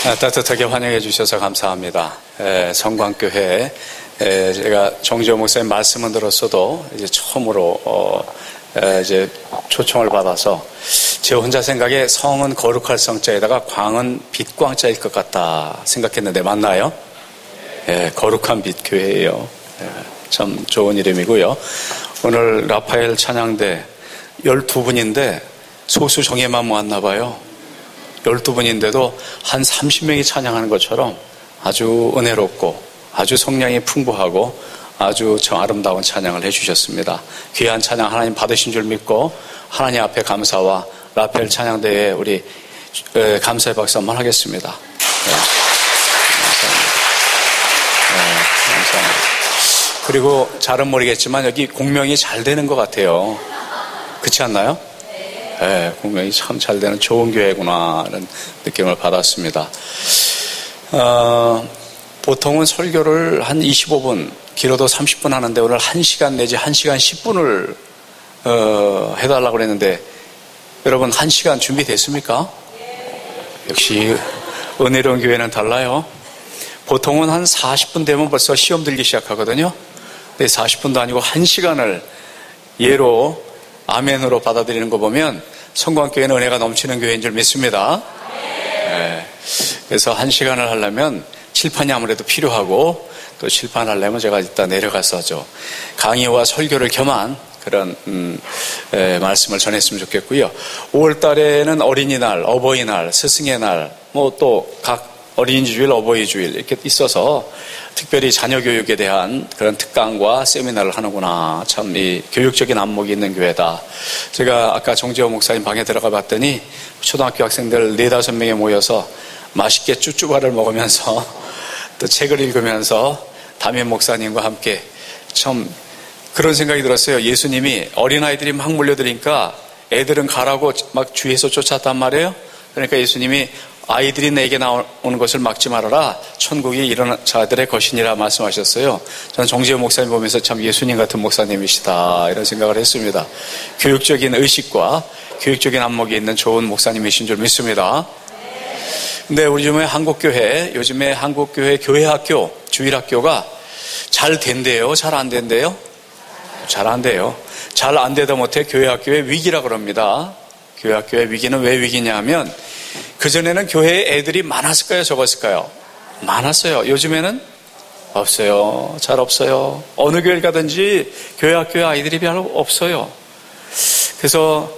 따뜻하게 환영해 주셔서 감사합니다. 성광교회 제가 정지호 목사님 말씀은 들었어도 이제 처음으로 이제 초청을 받아서 제 혼자 생각에 성은 거룩할 성자에다가 광은 빛광자일 것 같다 생각했는데 맞나요? 거룩한 빛 교회예요. 참 좋은 이름이고요. 오늘 라파엘 찬양대 12분인데 소수 정예만 모았나 봐요. 12분인데도 한 30명이 찬양하는 것처럼 아주 은혜롭고 아주 성량이 풍부하고 아주 아름다운 찬양을 해주셨습니다. 귀한 찬양 하나님 받으신 줄 믿고 하나님 앞에 감사와 라파엘 찬양대에 우리 감사의 박수 한번 하겠습니다. 감사합니다. 그리고 잘은 모르겠지만 여기 공명이 잘 되는 것 같아요. 그렇지 않나요? 공명이 참 잘 되는 좋은 교회구나 하는 느낌을 받았습니다. 보통은 설교를 한 25분, 길어도 30분 하는데 오늘 1시간 내지 1시간 10분을 해달라고 그랬는데 여러분 1시간 준비됐습니까? 역시 은혜로운 교회는 달라요. 보통은 한 40분 되면 벌써 시험 들기 시작하거든요. 근데 40분도 아니고 1시간을 예로 아멘으로 받아들이는 거 보면 성광교회는 은혜가 넘치는 교회인 줄 믿습니다. 그래서 1시간을 하려면 칠판이 아무래도 필요하고 또 칠판 하려면 제가 이따 내려가서 강의와 설교를 겸한 그런 말씀을 전했으면 좋겠고요. 5월 달에는 어린이날, 어버이날, 스승의 날, 뭐 또 각 어린이주일, 어버이주일 이렇게 있어서 특별히 자녀 교육에 대한 그런 특강과 세미나를 하는구나. 참 이 교육적인 안목이 있는 교회다. 제가 아까 정지호 목사님 방에 들어가 봤더니 초등학교 학생들 4-5명이 모여서 맛있게 쭈쭈바를 먹으면서 또 책을 읽으면서 담임 목사님과 함께 참 그런 생각이 들었어요. 예수님이 어린아이들이 막 몰려드니까 애들은 가라고 막 주위에서 쫓았단 말이에요. 그러니까 예수님이 아이들이 내게 나오는 것을 막지 말아라. 천국이 이런 자들의 것이니라 말씀하셨어요. 저는 정지호 목사님 보면서 참 예수님 같은 목사님이시다 이런 생각을 했습니다. 교육적인 의식과 교육적인 안목이 있는 좋은 목사님이신 줄 믿습니다. 근데 우리 요즘에 한국교회 교회학교, 주일학교가 잘 된대요? 잘 안 된대요? 잘 안 돼요. 잘 안 되다 못해 교회학교의 위기라 그럽니다. 교회학교의 위기는 왜 위기냐 하면 그전에는 교회에 애들이 많았을까요? 적었을까요? 많았어요. 요즘에는 없어요. 잘 없어요. 어느 교회를 가든지 교회학교에 아이들이 별로 없어요. 그래서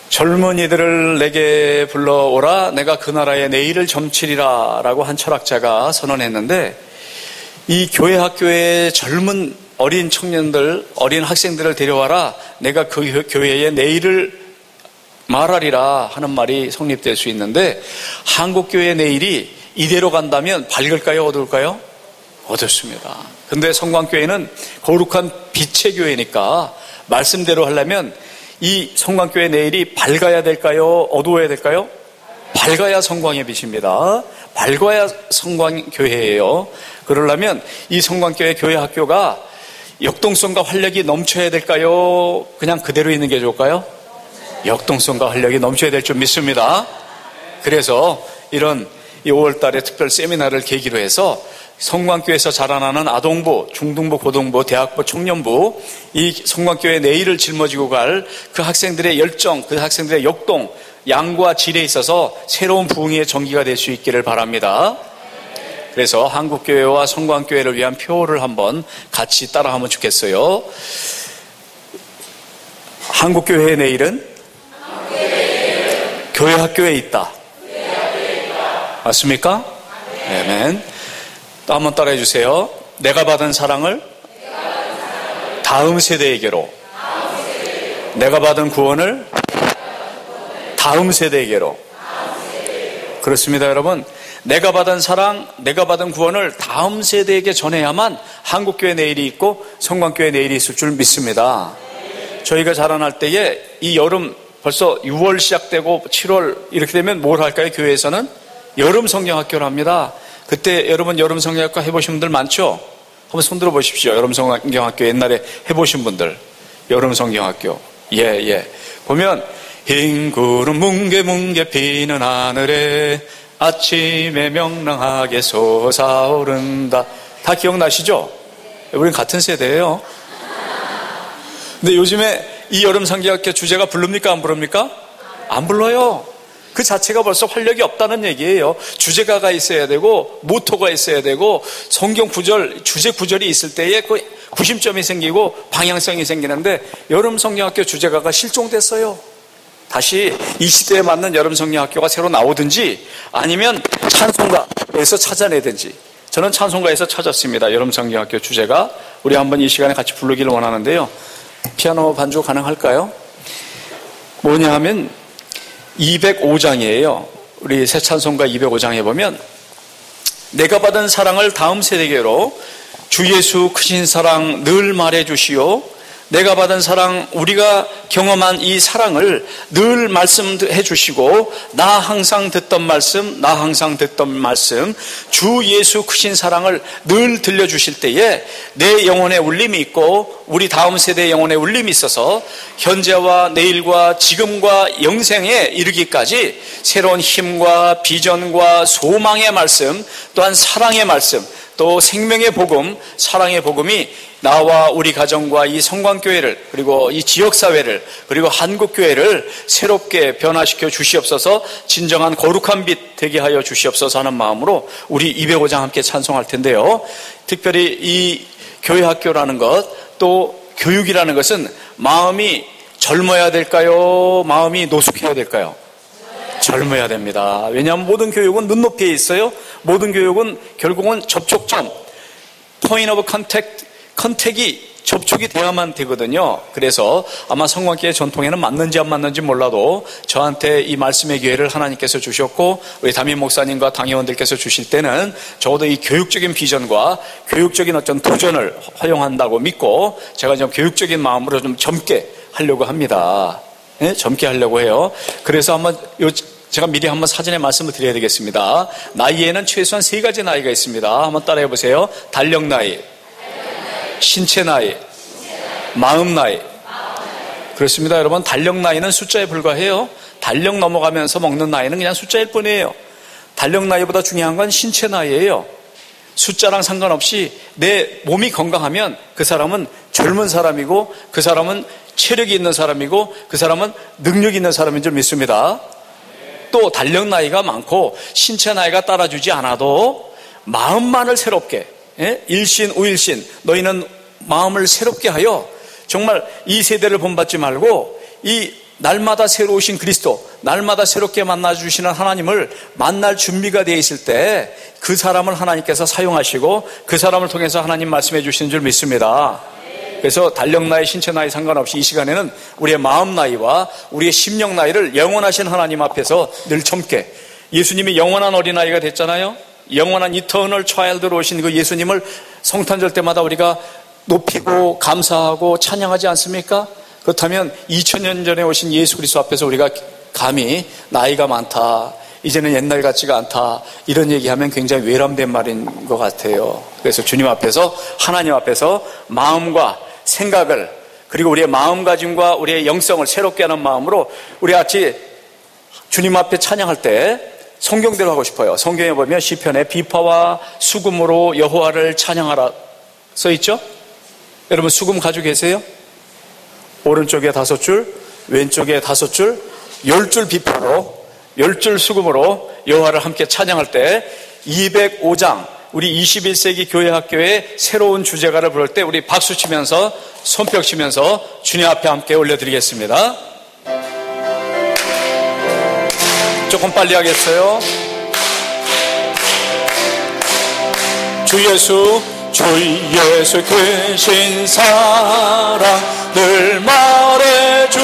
젊은이들을 내게 불러오라 내가 그 나라의 내일을 점치리라 라고 한 철학자가 선언했는데 이 교회학교의 젊은 어린 청년들, 어린 학생들을 데려와라 내가 그 교회의 내일을 말하리라 하는 말이 성립될 수 있는데 한국교회의 내일이 이대로 간다면 밝을까요? 어두울까요? 어둡습니다. 근데 성광교회는 거룩한 빛의 교회니까 말씀대로 하려면 이 성광교회 내일이 밝아야 될까요? 어두워야 될까요? 밝아야 성광의 빛입니다. 밝아야 성광교회예요. 그러려면 이 성광교회 교회학교가 역동성과 활력이 넘쳐야 될까요? 그냥 그대로 있는 게 좋을까요? 역동성과 활력이 넘쳐야 될 줄 믿습니다. 그래서 이런 5월 달에 특별 세미나를 계기로 해서 성광교회에서 자라나는 아동부, 중등부, 고등부, 대학부, 청년부 이 성광교회 내일을 짊어지고 갈 그 학생들의 열정, 그 학생들의 역동, 양과 질에 있어서 새로운 부흥의 전기가 될 수 있기를 바랍니다. 그래서 한국교회와 성광교회를 위한 표를 한번 같이 따라하면 좋겠어요. 한국교회의 내일은 교회학교에 있다. 맞습니까? 아멘. 또 한번 따라해 주세요. 내가 받은 사랑을 다음 세대에게로, 내가 받은 구원을 다음 세대에게로. 그렇습니다, 여러분. 내가 받은 사랑, 내가 받은 구원을 다음 세대에게 전해야만 한국교회 내일이 있고 성광교회 내일이 있을 줄 믿습니다. 저희가 자라날 때에 이 여름 벌써 6월 시작되고 7월 이렇게 되면 뭘 할까요? 교회에서는 여름 성경학교를 합니다. 그때 여러분 여름 성경학교 해보신 분들 많죠? 한번 손들어 보십시오. 여름 성경학교 옛날에 해보신 분들. 여름 성경학교. 예. 보면 흰 구름 뭉게뭉게 피는 하늘에 아침에 명랑하게 솟아오른다. 다 기억나시죠? 우린 같은 세대예요. 근데 요즘에 이 여름 성경학교 주제가 부릅니까? 안 부릅니까? 안 불러요. 그 자체가 벌써 활력이 없다는 얘기예요. 주제가가 있어야 되고 모토가 있어야 되고 성경 구절, 주제 구절이 있을 때에 그 구심점이 생기고 방향성이 생기는데 여름 성경학교 주제가가 실종됐어요. 다시 이 시대에 맞는 여름 성경학교가 새로 나오든지 아니면 찬송가에서 찾아내든지. 저는 찬송가에서 찾았습니다. 여름 성경학교 주제가. 우리 한번 이 시간에 같이 부르기를 원하는데요. 피아노 반주 가능할까요? 뭐냐 하면 205장이에요. 우리 새 찬송가 205장에 보면 내가 받은 사랑을 다음 세대계로 주 예수 크신 사랑 늘 말해주시오. 내가 받은 사랑, 우리가 경험한 이 사랑을 늘 말씀해 주시고 나 항상 듣던 말씀 주 예수 크신 사랑을 늘 들려주실 때에 내 영혼의 울림이 있고 우리 다음 세대의 영혼의 울림이 있어서 현재와 내일과 지금과 영생에 이르기까지 새로운 힘과 비전과 소망의 말씀, 또한 사랑의 말씀, 또 생명의 복음, 사랑의 복음이 나와 우리 가정과 이 성광교회를, 그리고 이 지역사회를, 그리고 한국교회를 새롭게 변화시켜 주시옵소서. 진정한 거룩한 빛 되게 하여 주시옵소서 하는 마음으로 우리 205장 함께 찬송할 텐데요. 특별히 이 교회학교라는 것, 또 교육이라는 것은 마음이 젊어야 될까요? 마음이 노숙해야 될까요? 젊어야 됩니다. 왜냐하면 모든 교육은 눈높이에 있어요. 모든 교육은 결국은 접촉점, point of 컨택이 접촉이 돼야만 되거든요. 그래서 아마 성광교회 전통에는 맞는지 안 맞는지 몰라도 저한테 이 말씀의 기회를 하나님께서 주셨고 우리 담임 목사님과 당회원들께서 주실 때는 적어도 이 교육적인 비전과 교육적인 어떤 도전을 허용한다고 믿고 제가 좀 교육적인 마음으로 좀 젊게 하려고 합니다. 네? 젊게 하려고 해요. 그래서 한번 제가 미리 한번 사전에 말씀을 드려야 되겠습니다. 나이에는 최소한 3가지 나이가 있습니다. 한번 따라해 보세요. 달력 나이, 신체 나이, 마음 나이. 그렇습니다. 여러분, 달력 나이는 숫자에 불과해요. 달력 넘어가면서 먹는 나이는 그냥 숫자일 뿐이에요. 달력 나이보다 중요한 건 신체 나이예요. 숫자랑 상관없이 내 몸이 건강하면 그 사람은 젊은 사람이고 그 사람은 체력이 있는 사람이고 그 사람은 능력이 있는 사람인 줄 믿습니다. 또 달력 나이가 많고 신체 나이가 따라주지 않아도 마음만을 새롭게, 일신 우일신, 너희는 마음을 새롭게 하여 정말 이 세대를 본받지 말고 이 날마다 새로우신 그리스도, 날마다 새롭게 만나주시는 하나님을 만날 준비가 되어 있을 때 그 사람을 하나님께서 사용하시고 그 사람을 통해서 하나님 말씀해 주시는 줄 믿습니다. 그래서 달력 나이, 신체 나이 상관없이 이 시간에는 우리의 마음 나이와 우리의 심령 나이를 영원하신 하나님 앞에서 늘 젊게, 예수님이 영원한 어린아이가 됐잖아요. 영원한 이터널 차일드로 오신 그 예수님을 성탄절 때마다 우리가 높이고 감사하고 찬양하지 않습니까? 그렇다면 2000년 전에 오신 예수 그리스도 앞에서 우리가 감히 나이가 많다, 이제는 옛날 같지가 않다, 이런 얘기하면 굉장히 외람된 말인 것 같아요. 그래서 주님 앞에서, 하나님 앞에서 마음과 생각을, 그리고 우리의 마음가짐과 우리의 영성을 새롭게 하는 마음으로 우리 같이 주님 앞에 찬양할 때 성경대로 하고 싶어요. 성경에 보면 시편에 비파와 수금으로 여호와를 찬양하라 써 있죠? 여러분 수금 가지고 계세요? 오른쪽에 5줄, 왼쪽에 5줄, 10줄 비파로 10줄 수금으로 여호와를 함께 찬양할 때 205장 우리 21세기 교회학교의 새로운 주제가를 부를 때 우리 박수 치면서 손뼉 치면서 주님 앞에 함께 올려드리겠습니다. 조금 빨리 하겠어요. 주 예수 크신 사랑 늘 말해주시오.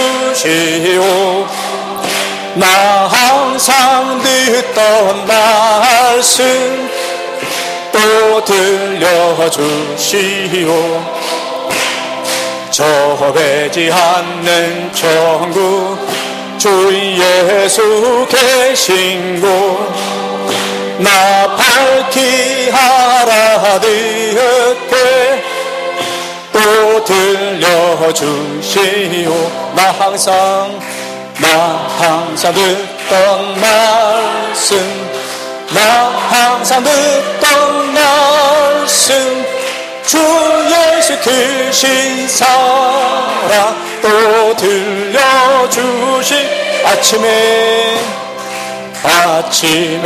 나 항상 듣던 말씀 또 들려주시오. 저배지 않는 천국 주 예수 계신 곳 나 밝히 알아듣게 또 들려주시오. 나 항상 듣던 말씀 나 항상 듣던 말씀 주 예수 크신 사랑 또 들려주신 아침에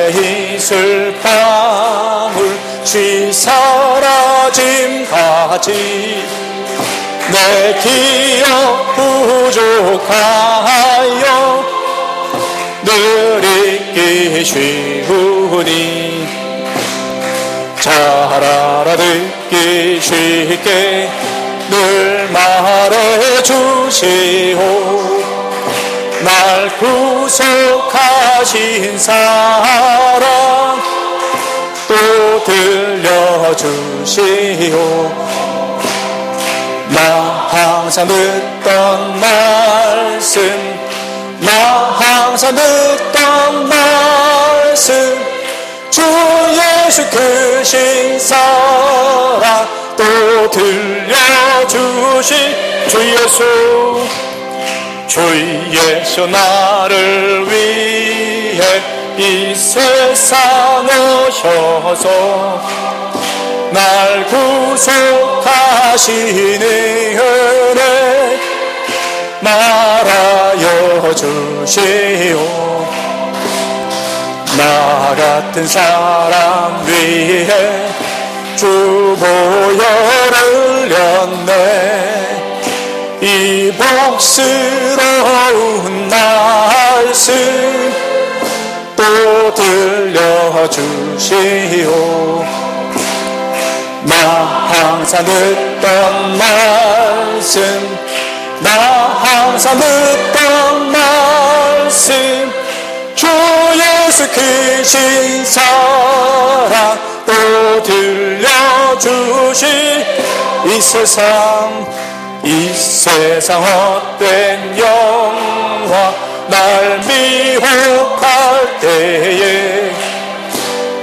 이슬 방울 쉬 사라짐까지 내 기억 부족하여 늘 잊기 쉬우니 잘 알아듣기 쉽게 늘 말해주시오 날 구속하신 사랑 또 들려주시오 나 항상 듣던 말씀 나 항상 듣던 말씀 주 예수 크신 사랑 또 들려주신 주 예수 나를 위해 이 세상 오셔서 날 구속하시는 은혜 말하여 주시오 나 같은 사람 위해 주 보혈을 흘렸네 이 복스러운 말씀 또 들려주시오 나 항상 듣던 말씀 나 항상 듣던 말씀 주 예수 크신 사랑 또 들려주신 이 세상 헛된 영화 날 미혹할 때에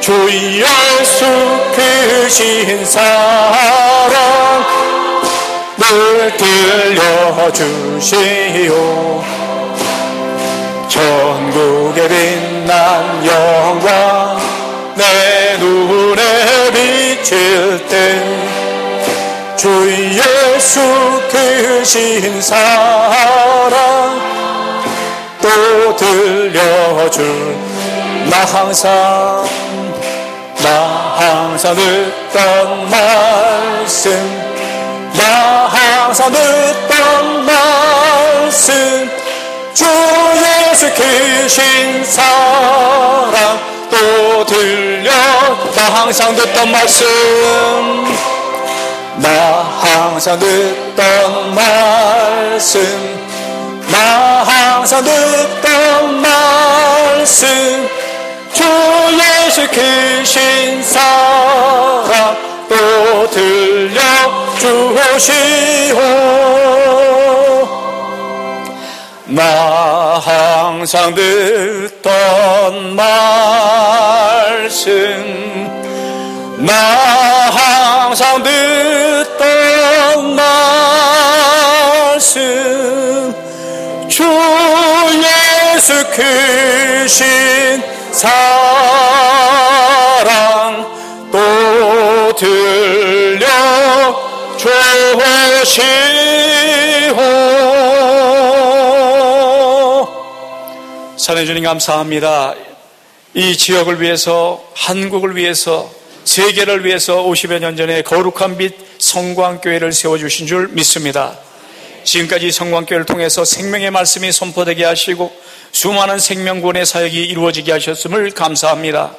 주 예수 크신 사랑 늘 들려주시오 전국에 빛난 영광 내 눈에 비칠 때 주 예수 크신 사랑 또 들려줄 나 항상 듣던 말씀 나 항상 듣던 말씀 주 예수 크신 사랑 또 들려 나 항상 듣던 말씀 나 항상 듣던 말씀 나 항상 듣던 말씀 주 예수 크신 사랑 또 들려주시오 나 항상 듣던 말씀 나 항상 듣던 말씀 주 예수 크신 사랑 또 들려주시오 사랑해 주님 감사합니다. 이 지역을 위해서 한국을 위해서 세계를 위해서 50여 년 전에 거룩한 빛 성광교회를 세워주신 줄 믿습니다. 지금까지 성광교회를 통해서 생명의 말씀이 선포되게 하시고 수많은 생명구원의 사역이 이루어지게 하셨음을 감사합니다.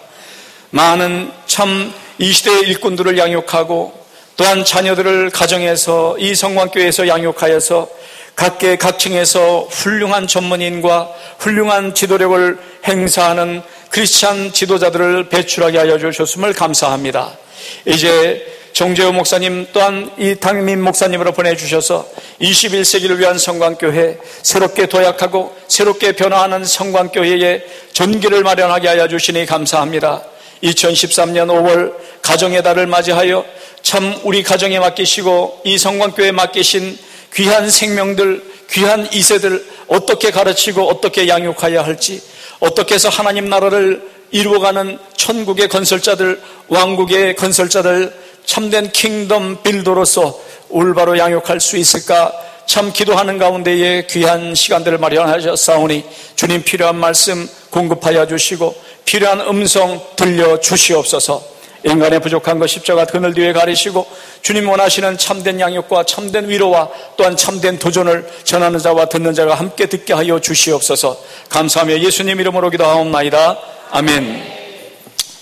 많은 참 이 시대의 일꾼들을 양육하고 또한 자녀들을 가정에서 이 성광교회에서 양육하여서 각계 각층에서 훌륭한 전문인과 훌륭한 지도력을 행사하는 크리스찬 지도자들을 배출하게 하여 주셨음을 감사합니다. 이제 정재호 목사님 또한 이 당민 목사님으로 보내주셔서 21세기를 위한 성광교회, 새롭게 도약하고 새롭게 변화하는 성광교회의 전기를 마련하게 하여 주시니 감사합니다. 2013년 5월 가정의 달을 맞이하여 참 우리 가정에 맡기시고 이 성광교회에 맡기신 귀한 생명들, 귀한 이세들 어떻게 가르치고 어떻게 양육해야 할지, 어떻게 해서 하나님 나라를 이루어가는 천국의 건설자들, 왕국의 건설자들, 참된 킹덤 빌더로서 올바로 양육할 수 있을까? 참 기도하는 가운데에 귀한 시간들을 마련하셨사오니 주님 필요한 말씀 공급하여 주시고 필요한 음성 들려주시옵소서. 인간의 부족한 것 십자가 그늘 뒤에 가리시고 주님 원하시는 참된 양육과 참된 위로와 또한 참된 도전을 전하는 자와 듣는 자가 함께 듣게 하여 주시옵소서. 감사하며 예수님 이름으로 기도하옵나이다. 아멘.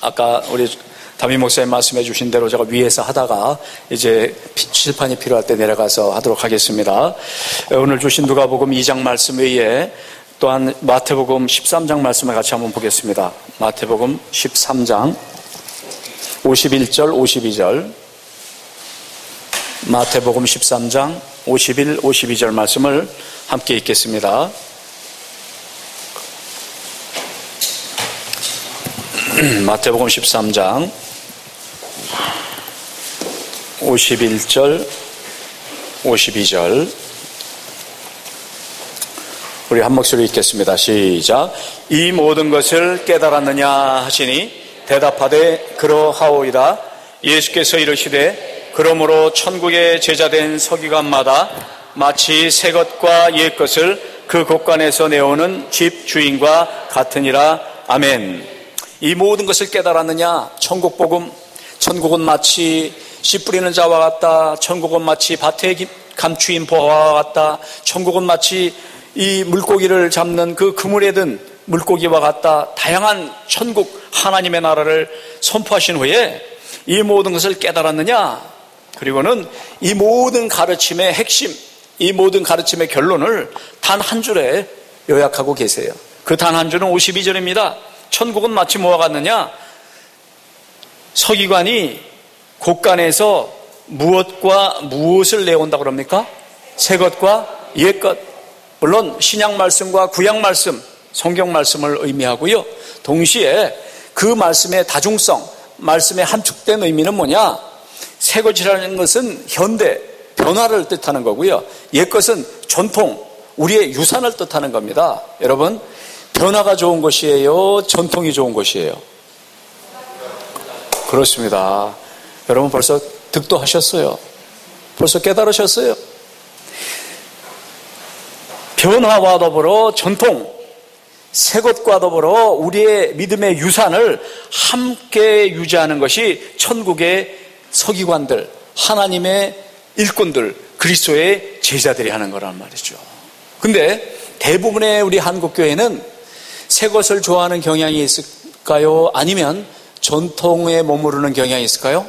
아까 우리 담임 목사님 말씀해 주신 대로 제가 위에서 하다가 이제 칠판이 필요할 때 내려가서 하도록 하겠습니다. 오늘 주신 누가복음 2장 말씀 외에 또한 마태복음 13장 말씀을 같이 한번 보겠습니다. 마태복음 13장 51절 52절, 마태복음 13장 51, 52절 말씀을 함께 읽겠습니다. 마태복음 13장 51절 52절 우리 한 목소리 읽겠습니다. 시작. 이 모든 것을 깨달았느냐 하시니 대답하되 그러하오이다. 예수께서 이르시되 그러므로 천국의 제자된 서기관마다 마치 새 것과 옛 것을 그 곳간에서 내오는 집 주인과 같으니라. 아멘. 이 모든 것을 깨달았느냐? 천국 복음. 천국은 마치 씨 뿌리는 자와 같다. 천국은 마치 밭에 감추인 보화와 같다. 천국은 마치 이 물고기를 잡는 그 그물에 든 물고기와 같다. 다양한 천국 하나님의 나라를 선포하신 후에 이 모든 것을 깨달았느냐? 그리고는 이 모든 가르침의 핵심, 이 모든 가르침의 결론을 단 한 줄에 요약하고 계세요. 그 단 한 줄은 52절입니다. 천국은 마치 뭐와 같느냐? 서기관이 곳간에서 무엇과 무엇을 내온다고 그럽니까? 새 것과 옛 것. 물론 신약 말씀과 구약 말씀, 성경 말씀을 의미하고요. 동시에 그 말씀의 다중성, 말씀의 함축된 의미는 뭐냐? 새 것이라는 것은 현대, 변화를 뜻하는 거고요. 옛 것은 전통, 우리의 유산을 뜻하는 겁니다. 여러분, 변화가 좋은 것이에요? 전통이 좋은 것이에요? 그렇습니다. 여러분 벌써 득도하셨어요. 벌써 깨달으셨어요. 변화와 더불어 전통, 새 것과 더불어 우리의 믿음의 유산을 함께 유지하는 것이 천국의 서기관들, 하나님의 일꾼들, 그리스도의 제자들이 하는 거란 말이죠. 근데 대부분의 우리 한국교회는 새 것을 좋아하는 경향이 있을까요? 아니면 전통에 머무르는 경향이 있을까요?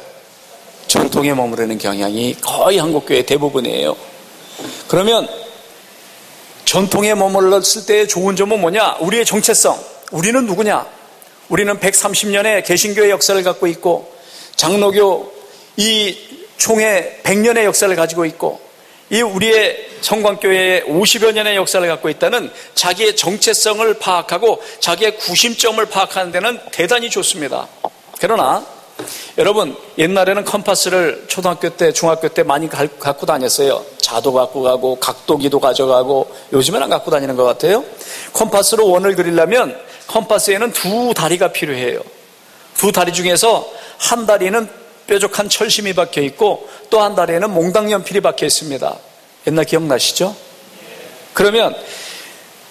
전통에 머무르는 경향이 거의 한국교회 대부분이에요. 그러면 전통에 머물렀을 때의 좋은 점은 뭐냐? 우리의 정체성. 우리는 누구냐? 우리는 130년의 개신교의 역사를 갖고 있고 장로교 이 총회 100년의 역사를 가지고 있고 이 우리의 성광교회의 50여 년의 역사를 갖고 있다는 자기의 정체성을 파악하고 자기의 구심점을 파악하는 데는 대단히 좋습니다. 그러나 여러분 옛날에는 컴파스를 초등학교 때 중학교 때 많이 갖고 다녔어요. 자도 갖고 가고 각도기도 가져가고 요즘은 안 갖고 다니는 것 같아요. 컴파스로 원을 그리려면 컴파스에는 두 다리가 필요해요. 두 다리 중에서 한 다리는 뾰족한 철심이 박혀 있고 또 한 다리에는 몽당 연필이 박혀 있습니다. 옛날 기억나시죠? 그러면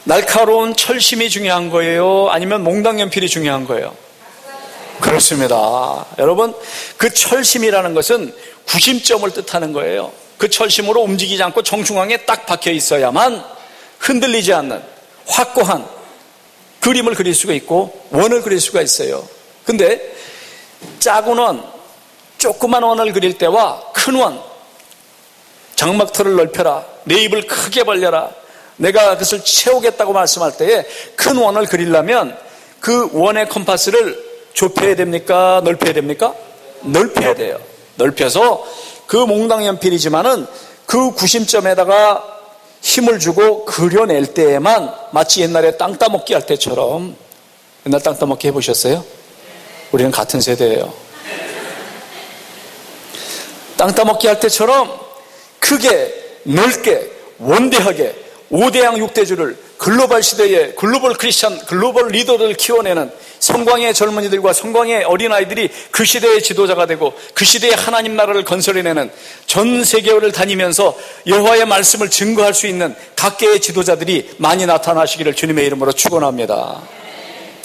날카로운 철심이 중요한 거예요? 아니면 몽당 연필이 중요한 거예요? 그렇습니다. 여러분, 그 철심이라는 것은 구심점을 뜻하는 거예요. 그 철심으로 움직이지 않고 정중앙에 딱 박혀 있어야만 흔들리지 않는 확고한 그림을 그릴 수가 있고 원을 그릴 수가 있어요. 근데 작은 원, 조그만 원을 그릴 때와 큰 원, 장막터를 넓혀라, 내 입을 크게 벌려라, 내가 그것을 채우겠다고 말씀할 때에 큰 원을 그리려면 그 원의 컴파스를 좁혀야 됩니까? 넓혀야 됩니까? 넓혀야 돼요. 넓혀서 그 몽당 연필이지만은 그 구심점에다가 힘을 주고 그려낼 때에만 마치 옛날에 땅 따먹기 할 때처럼. 옛날 땅 따먹기 해보셨어요? 우리는 같은 세대예요. 땅 따먹기 할 때처럼 크게 넓게 원대하게 5대양 6대주를 글로벌 시대에 글로벌 크리스천, 글로벌 리더를 키워내는 성광의 젊은이들과 성광의 어린아이들이 그 시대의 지도자가 되고 그 시대의 하나님 나라를 건설해내는, 전 세계를 다니면서 여호와의 말씀을 증거할 수 있는 각계의 지도자들이 많이 나타나시기를 주님의 이름으로 축원합니다.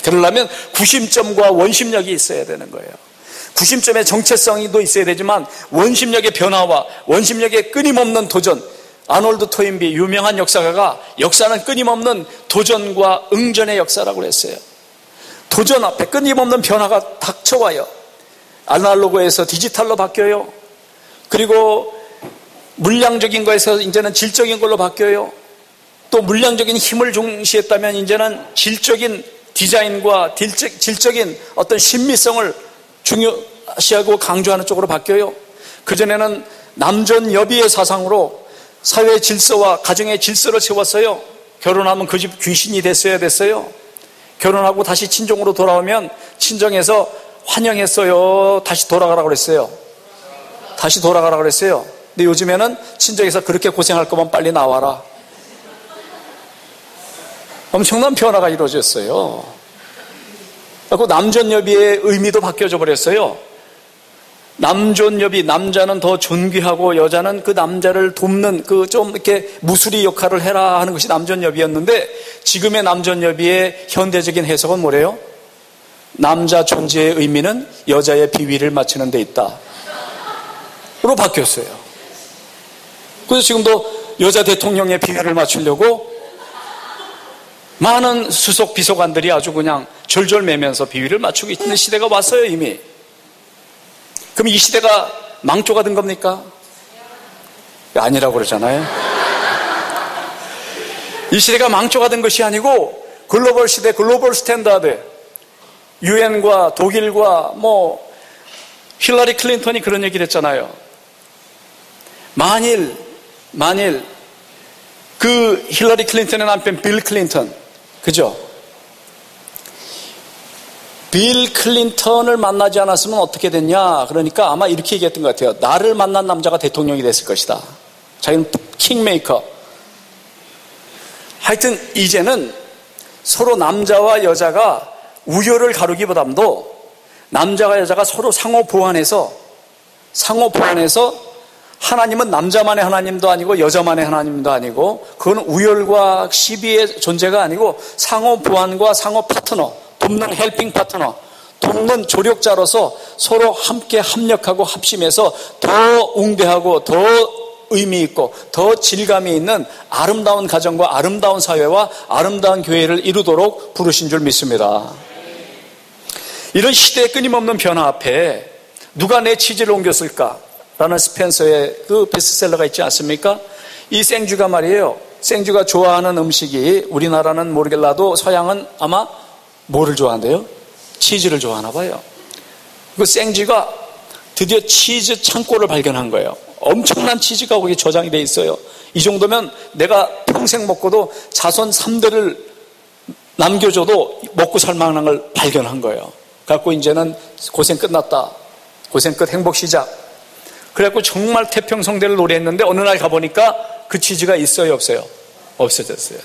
그러려면 구심점과 원심력이 있어야 되는 거예요. 구심점의 정체성도 있어야 되지만 원심력의 변화와 원심력의 끊임없는 도전. 아놀드 토인비 유명한 역사가가 역사는 끊임없는 도전과 응전의 역사라고 했어요. 도전 앞에 끊임없는 변화가 닥쳐와요. 아날로그에서 디지털로 바뀌어요. 그리고 물량적인 거에서 이제는 질적인 걸로 바뀌어요. 또 물량적인 힘을 중시했다면 이제는 질적인 디자인과 질적인 어떤 신미성을 중요시하고 강조하는 쪽으로 바뀌어요. 그전에는 남존여비의 사상으로 사회의 질서와 가정의 질서를 세웠어요. 결혼하면 그 집 귀신이 됐어요. 결혼하고 다시 친정으로 돌아오면 친정에서 환영했어요. 다시 돌아가라고 그랬어요. 근데 요즘에는 친정에서 그렇게 고생할 거면 빨리 나와라. 엄청난 변화가 이루어졌어요. 그리고 남존여비의 의미도 바뀌어져 버렸어요. 남존여비, 남자는 더 존귀하고 여자는 그 남자를 돕는 그 좀 이렇게 무수리 역할을 해라 하는 것이 남존여비였는데, 지금의 남존여비의 현대적인 해석은 뭐래요? 남자 존재의 의미는 여자의 비위를 맞추는 데 있다 로 바뀌었어요. 그래서 지금도 여자 대통령의 비위를 맞추려고 많은 수석 비서관들이 아주 그냥 절절매면서 비위를 맞추고 있는 시대가 왔어요. 이미. 그럼 이 시대가 망조가 된 겁니까? 아니라고 그러잖아요. 이 시대가 망조가 된 것이 아니고 글로벌 시대, 글로벌 스탠다드, 유엔과 독일과 힐러리 클린턴이 그런 얘기를 했잖아요. 만일 그 힐러리 클린턴의 남편 빌 클린턴, 그죠? 빌 클린턴을 만나지 않았으면 어떻게 됐냐? 그러니까 아마 이렇게 얘기했던 것 같아요. 나를 만난 남자가 대통령이 됐을 것이다. 자기는 킹메이커. 하여튼 이제는 서로 남자와 여자가 우열을 가르기보다도 남자와 여자가 서로 상호 보완해서 하나님은 남자만의 하나님도 아니고 여자만의 하나님도 아니고, 그건 우열과 시비의 존재가 아니고 상호 보완과 상호 파트너, 돕는 헬핑 파트너, 돕는 조력자로서 서로 함께 합력하고 합심해서 더 웅대하고 더 의미 있고 더 질감이 있는 아름다운 가정과 아름다운 사회와 아름다운 교회를 이루도록 부르신 줄 믿습니다. 이런 시대의 끊임없는 변화 앞에 누가 내 치즈를 옮겼을까? 라는 스펜서의 그 베스트셀러가 있지 않습니까? 이 생쥐가 말이에요. 생쥐가 좋아하는 음식이, 우리나라는 모르겠라도 서양은 아마 뭐를 좋아한대요? 치즈를 좋아하나 봐요. 그 생쥐가 드디어 치즈 창고를 발견한 거예요. 엄청난 치즈가 거기 저장이 돼 있어요. 이 정도면 내가 평생 먹고도 자손 3대를 남겨줘도 먹고 살 만한 걸 발견한 거예요. 그래갖고 이제는 고생 끝났다. 고생 끝, 행복 시작. 그래갖고 정말 태평성대를 노래했는데 어느 날 가보니까 그 치즈가 있어요, 없어요? 없어졌어요.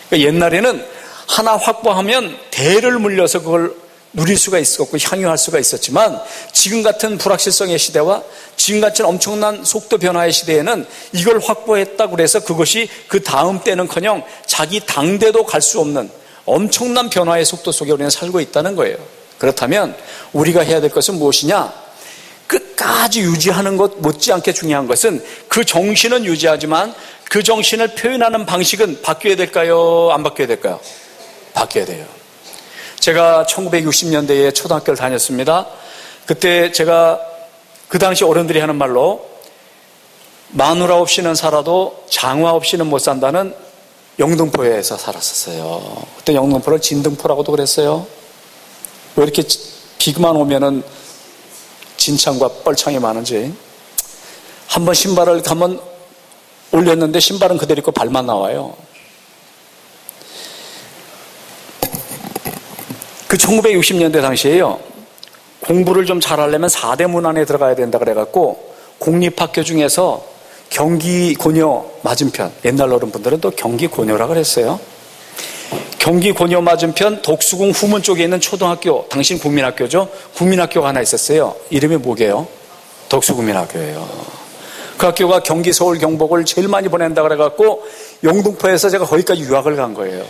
그러니까 옛날에는 하나 확보하면 대를 물려서 그걸 누릴 수가 있었고 향유할 수가 있었지만, 지금 같은 불확실성의 시대와 지금 같은 엄청난 속도 변화의 시대에는 이걸 확보했다고 해서 그것이 그 다음 때는커녕 자기 당대도 갈 수 없는 엄청난 변화의 속도 속에 우리는 살고 있다는 거예요. 그렇다면 우리가 해야 될 것은 무엇이냐? 끝까지 유지하는 것 못지않게 중요한 것은, 그 정신은 유지하지만 그 정신을 표현하는 방식은 바뀌어야 될까요? 안 바뀌어야 될까요? 바뀌어야 돼요. 제가 1960년대에 초등학교를 다녔습니다. 그때 제가 그 당시 어른들이 하는 말로 마누라 없이는 살아도 장화 없이는 못 산다는 영등포에서 살았었어요. 그때 영등포를 진등포라고도 그랬어요. 왜 이렇게 비만 오면은 진창과 뻘창이 많은지. 한번 신발을 한번 올렸는데 신발은 그대로 있고 발만 나와요. 그 1960년대 당시에요. 공부를 좀 잘하려면 4대 문 안에 들어가야 된다 그래갖고 공립학교 중에서 경기고녀 맞은편, 옛날 어른분들은 또 경기고녀라고 그랬어요. 경기고녀 맞은편 독수궁 후문 쪽에 있는 초등학교, 당신 국민학교죠? 국민학교가 하나 있었어요. 이름이 뭐게요? 독수국민학교예요. 그 학교가 경기, 서울, 경북을 제일 많이 보낸다 그래갖고 영등포에서 제가 거기까지 유학을 간 거예요.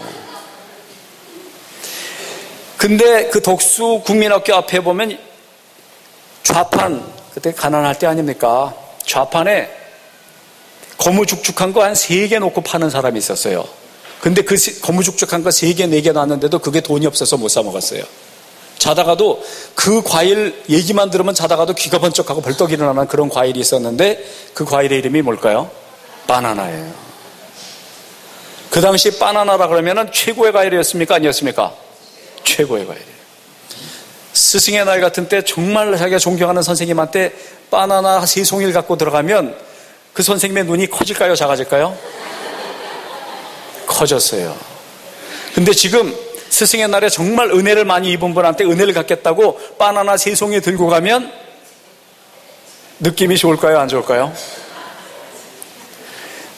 근데 그 독수국민학교 앞에 보면 좌판, 그때 가난할 때 아닙니까? 좌판에 거무죽죽한 거 한 3개 놓고 파는 사람이 있었어요. 근데 그 거무죽죽한 거 3개, 4개 놨는데도 그게 돈이 없어서 못 사 먹었어요. 자다가도 그 과일 얘기만 들으면 자다가도 귀가 번쩍하고 벌떡 일어나는 그런 과일이 있었는데 그 과일의 이름이 뭘까요? 바나나예요. 그 당시 바나나라 그러면은 최고의 과일이었습니까? 아니었습니까? 최고의 과일이에요. 스승의 날 같은 때 정말 자기가 존경하는 선생님한테 바나나 3송이를 갖고 들어가면 그 선생님의 눈이 커질까요? 작아질까요? 커졌어요. 근데 지금 스승의 날에 정말 은혜를 많이 입은 분한테 은혜를 갖겠다고 바나나 3송이 들고 가면 느낌이 좋을까요? 안 좋을까요?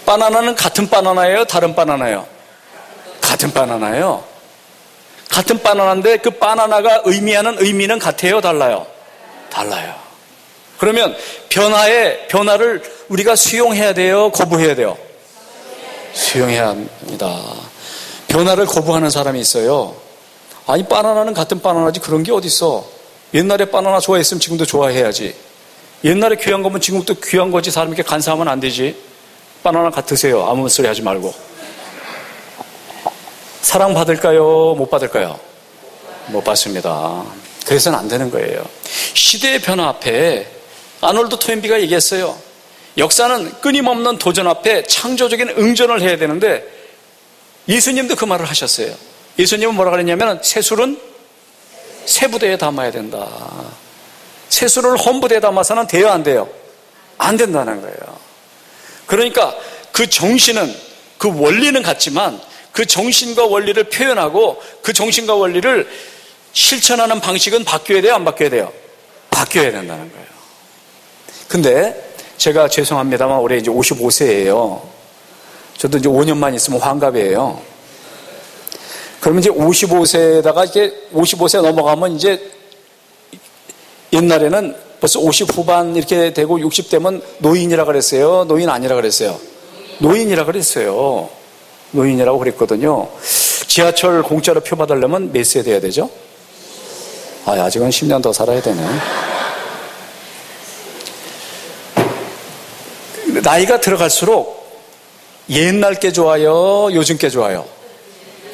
바나나는 같은 바나나예요? 다른 바나나예요? 같은 바나나예요. 같은 바나나인데 그 바나나가 의미하는 의미는 같아요? 달라요? 달라요. 그러면 변화를 우리가 수용해야 돼요? 거부해야 돼요? 수용해야 합니다. 변화를 거부하는 사람이 있어요. 아니 바나나는 같은 바나나지 그런 게 어딨어. 옛날에 바나나 좋아했으면 지금도 좋아해야지. 옛날에 귀한 거면 지금도 귀한 거지. 사람에게 간사하면 안 되지. 바나나 같으세요. 아무 소리 하지 말고. 사랑받을까요? 못 받을까요? 못 받습니다. 그래서는 안 되는 거예요. 시대의 변화 앞에 아놀드 토인비가 얘기했어요. 역사는 끊임없는 도전 앞에 창조적인 응전을 해야 되는데 예수님도 그 말을 하셨어요. 예수님은 뭐라 그랬냐면 새술은 새부대에 담아야 된다. 새술을 헌부대에 담아서는 돼요, 안 돼요? 안 된다는 거예요. 그러니까 그 정신은, 그 원리는 같지만 그 정신과 원리를 표현하고 그 정신과 원리를 실천하는 방식은 바뀌어야 돼요, 안 바뀌어야 돼요? 바뀌어야 된다는 거예요. 근데 제가 죄송합니다만 올해 이제 55세예요. 저도 이제 5년만 있으면 환갑이에요. 그러면 이제 55세에다가 이제 55세 넘어가면 이제 옛날에는 벌써 50 후반 이렇게 되고 60 되면 노인이라 그랬어요. 노인 아니라 그랬어요. 노인이라 그랬어요. 노인이라고 그랬거든요. 지하철 공짜로 표 받으려면 몇 세 돼야 되죠? 아직은 10년 더 살아야 되네. 나이가 들어갈수록 옛날 게 좋아요? 요즘 게 좋아요?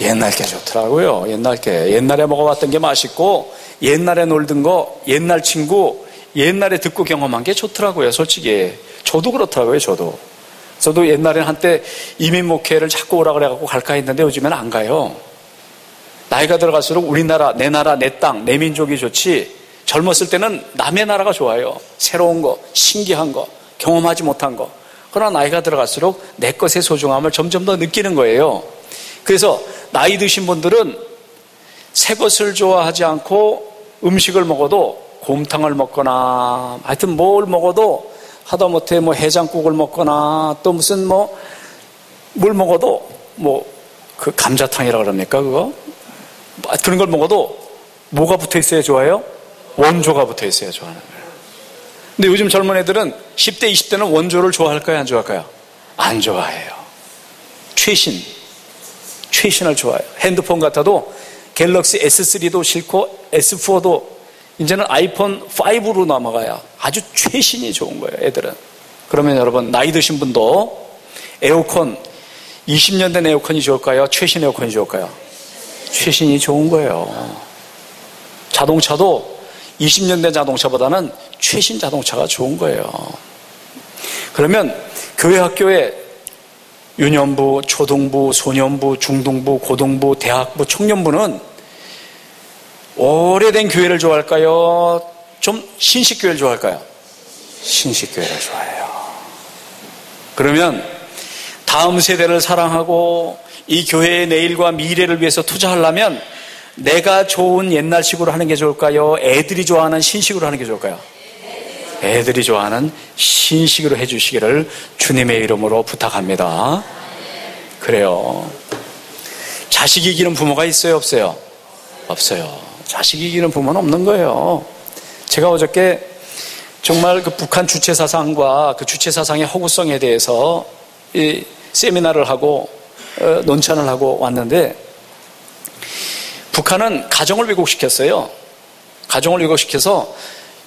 옛날 게 좋더라고요. 옛날에 먹어봤던 게 맛있고 옛날에 놀던 거, 옛날 친구, 옛날에 듣고 경험한 게 좋더라고요. 솔직히 저도 그렇더라고요. 저도 옛날에는 한때 이민 목회를 자꾸 오라 그래갖고 갈까 했는데 요즘에는 안 가요. 나이가 들어갈수록 우리나라, 내 나라, 내 땅, 내 민족이 좋지 젊었을 때는 남의 나라가 좋아요. 새로운 거, 신기한 거, 경험하지 못한 거. 그러나 나이가 들어갈수록 내 것의 소중함을 점점 더 느끼는 거예요. 그래서 나이 드신 분들은 새 것을 좋아하지 않고 음식을 먹어도 곰탕을 먹거나 하여튼 뭘 먹어도 하다못해 뭐 해장국을 먹거나 또 무슨 뭘 먹어도 그 감자탕이라 그럽니까 그거? 그런 걸 먹어도 뭐가 붙어 있어야 좋아요? 원조가 붙어 있어야 좋아하는 거예요. 근데 요즘 젊은 애들은 10대, 20대는 원조를 좋아할까요? 안 좋아할까요? 안 좋아해요. 최신을 좋아해요. 핸드폰 같아도 갤럭시 S3도 싫고 S4도 이제는 아이폰 5로 넘어가야 아주 최신이 좋은 거예요. 애들은. 그러면 여러분 나이 드신 분도 에어컨 20년 된 에어컨이 좋을까요? 최신 에어컨이 좋을까요? 최신이 좋은 거예요. 자동차도 20년 된 자동차보다는 최신 자동차가 좋은 거예요. 그러면 교회 학교에 유년부, 초등부, 소년부, 중등부, 고등부, 대학부, 청년부는 오래된 교회를 좋아할까요? 좀 신식교회를 좋아할까요? 신식교회를 좋아해요. 그러면 다음 세대를 사랑하고 이 교회의 내일과 미래를 위해서 투자하려면 내가 좋은 옛날식으로 하는 게 좋을까요? 애들이 좋아하는 신식으로 하는 게 좋을까요? 애들이 좋아하는 신식으로 해주시기를 주님의 이름으로 부탁합니다. 그래요. 자식 이기는 부모가 있어요, 없어요? 없어요. 자식 이기는 부모는 없는 거예요. 제가 어저께 정말 그 북한 주체사상과 그 주체사상의 허구성에 대해서 이 세미나를 하고 논찬을 하고 왔는데, 북한은 가정을 왜곡시켰어요. 가정을 왜곡시켜서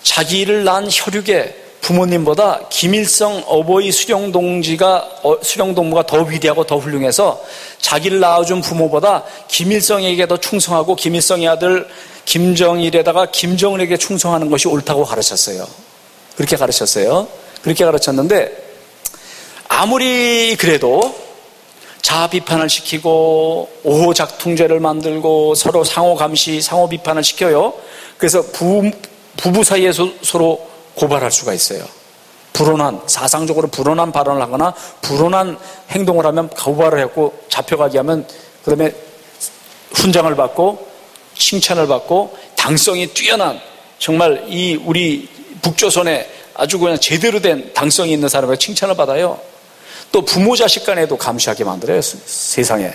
자기를 낳은 혈육의 부모님보다 김일성 어버이 수령동무가 더 위대하고 더 훌륭해서 자기를 낳아준 부모보다 김일성에게 더 충성하고 김일성의 아들 김정일에다가 김정은에게 충성하는 것이 옳다고 가르쳤어요. 그렇게 가르쳤어요. 그렇게 가르쳤는데, 아무리 그래도 자아 비판을 시키고 오호작퉁죄를 만들고 서로 상호 감시, 상호 비판을 시켜요. 그래서 부부 사이에서 서로 고발할 수가 있어요. 사상적으로 불온한 발언을 하거나 불온한 행동을 하면 고발을 했고 잡혀가게 하면 그다음에 훈장을 받고 칭찬을 받고 당성이 뛰어난, 정말 이 우리 북조선에 아주 그냥 제대로 된 당성이 있는 사람에게 칭찬을 받아요. 또 부모 자식 간에도 감시하게 만들어요. 세상에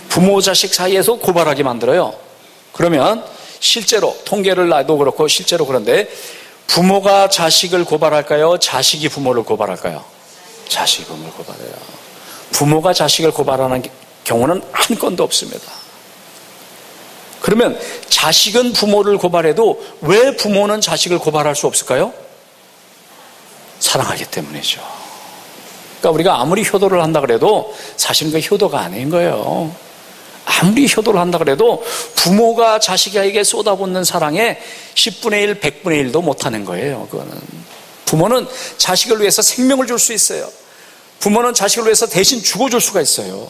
부모 자식 사이에서 고발하게 만들어요. 그러면 실제로 통계를 놔도 그렇고 실제로 그런데, 부모가 자식을 고발할까요? 자식이 부모를 고발할까요? 자식이 부모를 고발해요. 부모가 자식을 고발하는 경우는 한 건도 없습니다. 그러면 자식은 부모를 고발해도 왜 부모는 자식을 고발할 수 없을까요? 사랑하기 때문이죠. 그러니까 우리가 아무리 효도를 한다 그래도 사실은 그 효도가 아닌 거예요. 아무리 효도를 한다 그래도 부모가 자식에게 쏟아붓는 사랑에 10분의 1, 100분의 1도 못하는 거예요. 그거는. 부모는 자식을 위해서 생명을 줄 수 있어요. 부모는 자식을 위해서 대신 죽어줄 수가 있어요.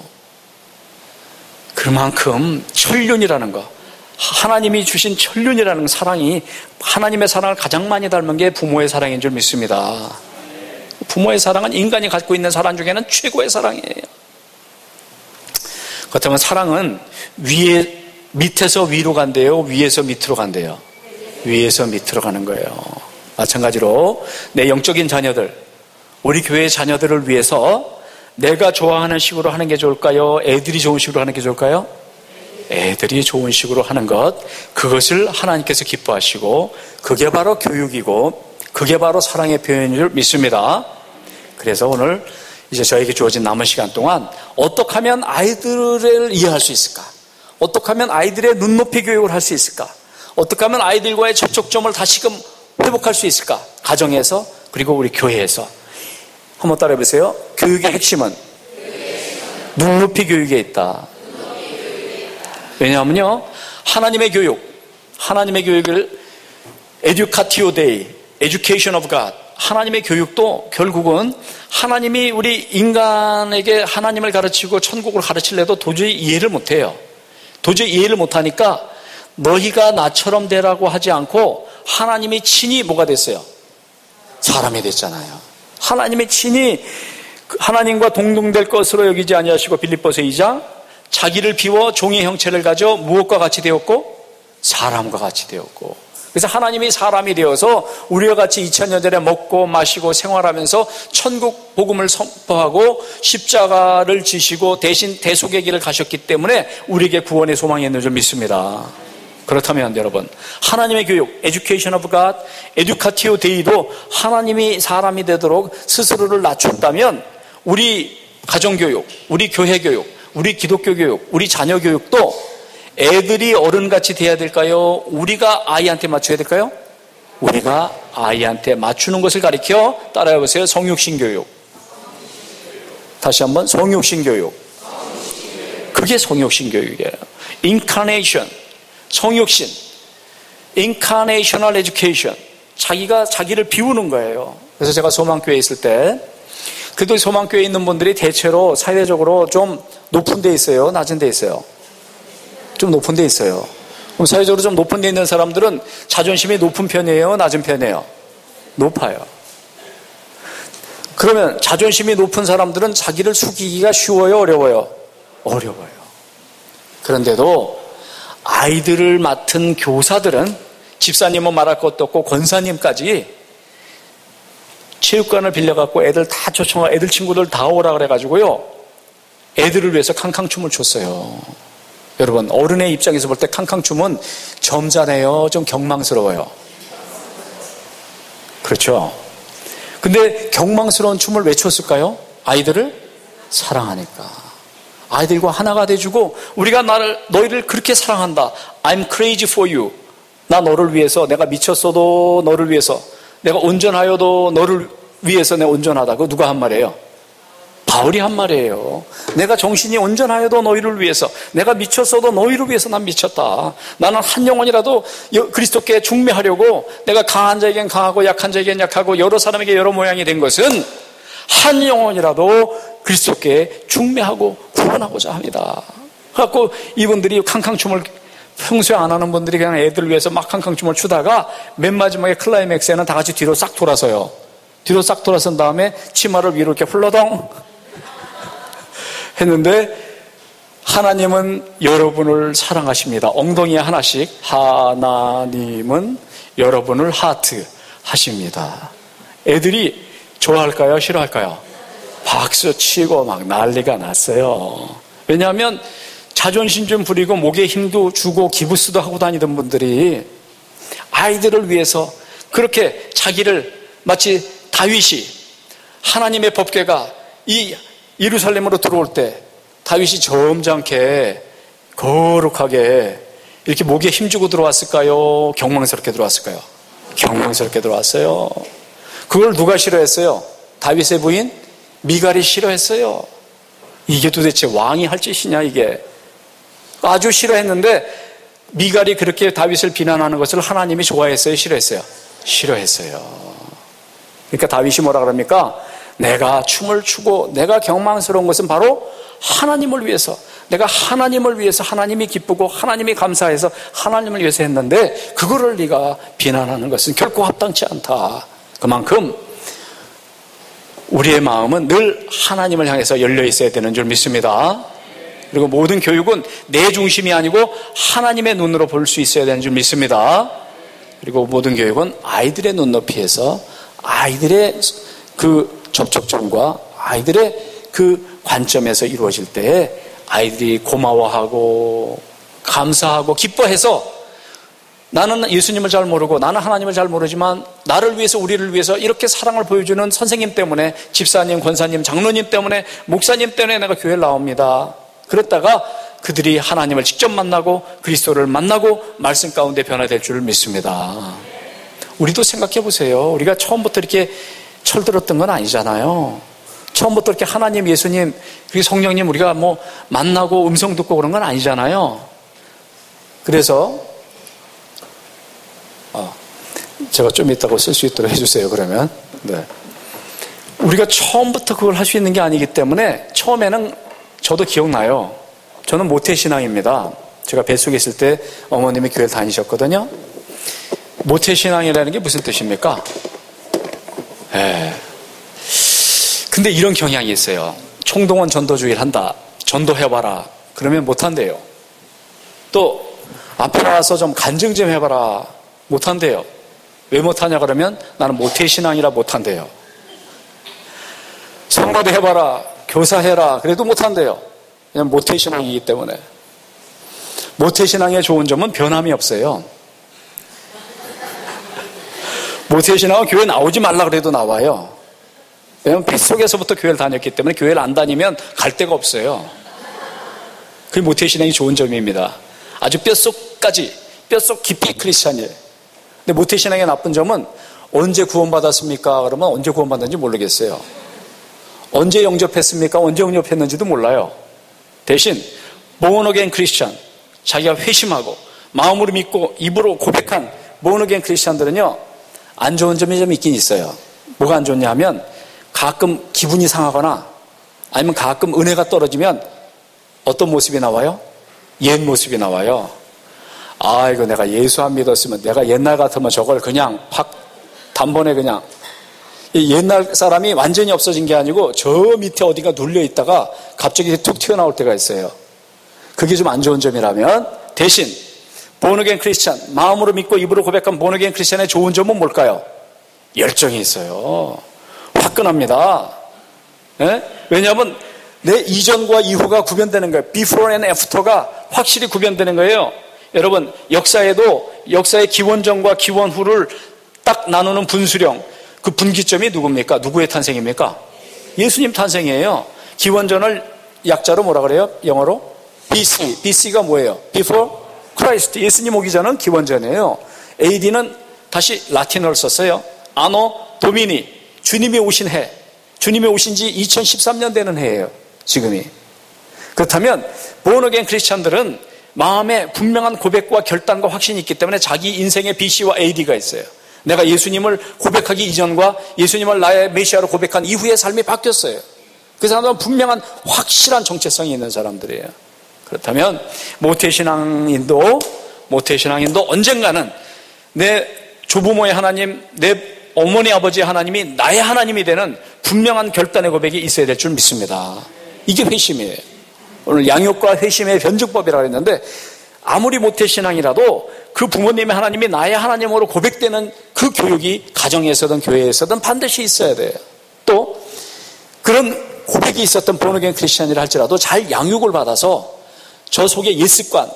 그만큼 천륜이라는 거, 하나님이 주신 천륜이라는 사랑이, 하나님의 사랑을 가장 많이 닮은 게 부모의 사랑인 줄 믿습니다. 부모의 사랑은 인간이 갖고 있는 사랑 중에는 최고의 사랑이에요. 그렇다면 사랑은 밑에서 위로 간대요? 위에서 밑으로 간대요? 위에서 밑으로 가는 거예요. 마찬가지로 내 영적인 자녀들, 우리 교회의 자녀들을 위해서 내가 좋아하는 식으로 하는 게 좋을까요? 애들이 좋은 식으로 하는 게 좋을까요? 애들이 좋은 식으로 하는 것, 그것을 하나님께서 기뻐하시고 그게 바로 교육이고 그게 바로 사랑의 표현인 줄 믿습니다. 그래서 오늘 이제 저에게 주어진 남은 시간 동안 어떻게 하면 아이들을 이해할 수 있을까? 어떻게 하면 아이들의 눈높이 교육을 할 수 있을까? 어떻게 하면 아이들과의 접촉점을 다시금 회복할 수 있을까? 가정에서, 그리고 우리 교회에서. 한번 따라해 보세요. 교육의 핵심은 눈높이 교육에 있다. 왜냐하면요, 하나님의 교육을 에듀카티오 데이, 에듀케이션 오브 갓, 하나님의 교육도 결국은 하나님이 우리 인간에게 하나님을 가르치고 천국을 가르치려도 도저히 이해를 못해요. 도저히 이해를 못하니까 너희가 나처럼 되라고 하지 않고 하나님이 친히 뭐가 됐어요? 사람이 됐잖아요. 하나님이 친히 하나님과 동등될 것으로 여기지 아니하시고, 빌립보서 2장, 자기를 비워 종의 형체를 가져 무엇과 같이 되었고? 사람과 같이 되었고. 그래서 하나님이 사람이 되어서 우리와 같이 2000년 전에 먹고 마시고 생활하면서 천국 복음을 선포하고 십자가를 지시고 대신 대속의 길을 가셨기 때문에 우리에게 구원의 소망이 있는 줄 믿습니다. 그렇다면 여러분, 하나님의 교육, Education of God, Educatio Dei도 하나님이 사람이 되도록 스스로를 낮췄다면 우리 가정교육, 우리 교회교육, 우리 기독교 교육, 우리 자녀 교육도 애들이 어른같이 돼야 될까요? 우리가 아이한테 맞춰야 될까요? 우리가 아이한테 맞추는 것을 가리켜 따라해보세요. 성육신 교육. 다시 한번, 성육신 교육. 그게 성육신 교육이에요. Incarnation, 성육신, Incarnational Education. 자기가 자기를 비우는 거예요. 그래서 제가 소망교회에 있을 때, 그래도 소망교회에 있는 분들이 대체로 사회적으로 좀 높은 데 있어요? 낮은 데 있어요? 좀 높은 데 있어요. 그럼 사회적으로 좀 높은 데 있는 사람들은 자존심이 높은 편이에요? 낮은 편이에요? 높아요. 그러면 자존심이 높은 사람들은 자기를 숙이기가 쉬워요? 어려워요? 어려워요. 그런데도 아이들을 맡은 교사들은, 집사님은 말할 것도 없고 권사님까지 체육관을 빌려갖고 애들 다 초청하고 애들 친구들 다 오라 그래가지고요. 애들을 위해서 캉캉춤을 췄어요. 여러분, 어른의 입장에서 볼 때 캉캉춤은 점잖아요? 좀 경망스러워요? 그렇죠? 근데 경망스러운 춤을 왜 췄을까요? 아이들을 사랑하니까. 아이들과 하나가 돼주고, 우리가 너희를 그렇게 사랑한다. I'm crazy for you. 나 너를 위해서, 내가 미쳤어도 너를 위해서, 내가 온전하여도 너를 위해서 내가 온전하다. 그거 누가 한 말이에요? 바울이 한 말이에요. 내가 정신이 온전하여도 너희를 위해서, 내가 미쳤어도 너희를 위해서 난 미쳤다. 나는 한 영혼이라도 그리스도께 중매하려고, 내가 강한 자에겐 강하고 약한 자에겐 약하고 여러 사람에게 여러 모양이 된 것은 한 영혼이라도 그리스도께 중매하고 구원하고자 합니다. 그래갖고 이분들이 캉캉춤을 평소에 안 하는 분들이 그냥 애들 위해서 막 캉캉춤을 추다가 맨 마지막에 클라이맥스에는 다 같이 뒤로 싹 돌아서요. 뒤로 싹 돌아선 다음에 치마를 위로 이렇게 훌러덩 했는데, 하나님은 여러분을 사랑하십니다. 엉덩이에 하나씩 하나님은 여러분을 하트 하십니다. 애들이 좋아할까요? 싫어할까요? 박수 치고 막 난리가 났어요. 왜냐하면 자존심 좀 부리고 목에 힘도 주고 기부스도 하고 다니던 분들이 아이들을 위해서 그렇게 자기를, 마치 다윗이 하나님의 법궤가 이 예루살렘으로 들어올 때 다윗이 점잖게 거룩하게 이렇게 목에 힘주고 들어왔을까요? 경망스럽게 들어왔을까요? 경망스럽게 들어왔어요. 그걸 누가 싫어했어요? 다윗의 부인 미갈이 싫어했어요. 이게 도대체 왕이 할 짓이냐 이게. 아주 싫어했는데 미갈이 그렇게 다윗을 비난하는 것을 하나님이 좋아했어요? 싫어했어요? 싫어했어요. 그러니까 다윗이 뭐라 그럽니까? 내가 춤을 추고 내가 경망스러운 것은 바로 하나님을 위해서, 내가 하나님을 위해서, 하나님이 기쁘고 하나님이 감사해서 하나님을 위해서 했는데 그거를 네가 비난하는 것은 결코 합당치 않다. 그만큼 우리의 마음은 늘 하나님을 향해서 열려 있어야 되는 줄 믿습니다. 그리고 모든 교육은 내 중심이 아니고 하나님의 눈으로 볼 수 있어야 되는 줄 믿습니다. 그리고 모든 교육은 아이들의 눈높이에서 아이들의 그 접촉점과 아이들의 그 관점에서 이루어질 때 아이들이 고마워하고 감사하고 기뻐해서, 나는 예수님을 잘 모르고 나는 하나님을 잘 모르지만 나를 위해서, 우리를 위해서 이렇게 사랑을 보여주는 선생님 때문에, 집사님, 권사님, 장로님 때문에, 목사님 때문에 내가 교회를 나옵니다. 그랬다가 그들이 하나님을 직접 만나고 그리스도를 만나고 말씀 가운데 변화될 줄 믿습니다. 우리도 생각해 보세요. 우리가 처음부터 이렇게 철들었던 건 아니잖아요. 처음부터 이렇게 하나님, 예수님, 그리고 성령님 우리가 뭐 만나고 음성 듣고 그런 건 아니잖아요. 그래서 제가 좀 이따가 쓸 수 있도록 해주세요. 그러면 네. 우리가 처음부터 그걸 할 수 있는 게 아니기 때문에, 처음에는 저도 기억나요. 저는 모태신앙입니다. 제가 뱃속에 있을 때 어머님이 교회를 다니셨거든요. 모태신앙이라는 게 무슨 뜻입니까? 근데 이런 경향이 있어요. 총동원 전도주의를 한다. 전도해봐라. 그러면 못한대요. 또 앞에 나와서 좀 간증 좀 해봐라. 못한대요. 왜 못하냐 그러면 나는 모태신앙이라 못한대요. 성가대 해봐라. 교사해라. 그래도 못한대요. 그냥 모태신앙이기 때문에. 모태신앙의 좋은 점은 변함이 없어요. 모태신앙은 교회 나오지 말라 그래도 나와요. 왜냐하면 뱃속에서부터 교회를 다녔기 때문에 교회를 안 다니면 갈 데가 없어요. 그게 모태신앙이 좋은 점입니다. 아주 뼛속까지, 뼛속 깊이 크리스찬이에요. 근데 모태신앙의 나쁜 점은 언제 구원받았습니까? 그러면 언제 구원받았는지 모르겠어요. 언제 영접했습니까? 언제 영접했는지도 몰라요. 대신 born again 크리스찬, 자기가 회심하고 마음으로 믿고 입으로 고백한 born again 크리스찬들은요, 안 좋은 점이 좀 있긴 있어요. 뭐가 안 좋냐 하면 가끔 기분이 상하거나 아니면 가끔 은혜가 떨어지면 어떤 모습이 나와요? 옛 모습이 나와요. 아, 이거 내가 예수 안 믿었으면, 내가 옛날 같으면 저걸 그냥 팍 단번에 그냥, 이 옛날 사람이 완전히 없어진 게 아니고 저 밑에 어디가 눌려 있다가 갑자기 툭 튀어나올 때가 있어요. 그게 좀 안 좋은 점이라면, 대신 born again 크리스찬, 마음으로 믿고 입으로 고백한 born again 크리스찬의 좋은 점은 뭘까요? 열정이 있어요. 화끈합니다. 예? 왜냐하면 내 이전과 이후가 구별되는 거예요. Before and After가 확실히 구별되는 거예요. 여러분, 역사에도 역사의 기원전과 기원 후를 딱 나누는 분수령, 그 분기점이 누굽니까? 누구의 탄생입니까? 예수님 탄생이에요. 기원전을 약자로 뭐라 그래요? 영어로? BC. BC가 뭐예요? Before Christ. 예수님 오기 전은 기원전이에요. AD는 다시 라틴어를 썼어요. 아노 도미니. 주님이 오신 해. 주님이 오신 지 2013년 되는 해예요. 지금이. 그렇다면 본어게인 크리스찬들은 마음에 분명한 고백과 결단과 확신이 있기 때문에 자기 인생의 BC와 AD가 있어요. 내가 예수님을 고백하기 이전과 예수님을 나의 메시아로 고백한 이후의 삶이 바뀌었어요. 그 사람들은 분명한 확실한 정체성이 있는 사람들이에요. 그렇다면 모태신앙인도 언젠가는 내 조부모의 하나님, 내 어머니 아버지의 하나님이 나의 하나님이 되는 분명한 결단의 고백이 있어야 될 줄 믿습니다. 이게 회심이에요. 오늘 양육과 회심의 변증법이라고 했는데 아무리 모태신앙이라도 그 부모님의 하나님이 나의 하나님으로 고백되는 그 교육이 가정에서든 교회에서든 반드시 있어야 돼요. 또 그런 고백이 있었던 본어게인 크리스찬이라 할지라도 잘 양육을 받아서 저 속에 옛 습관,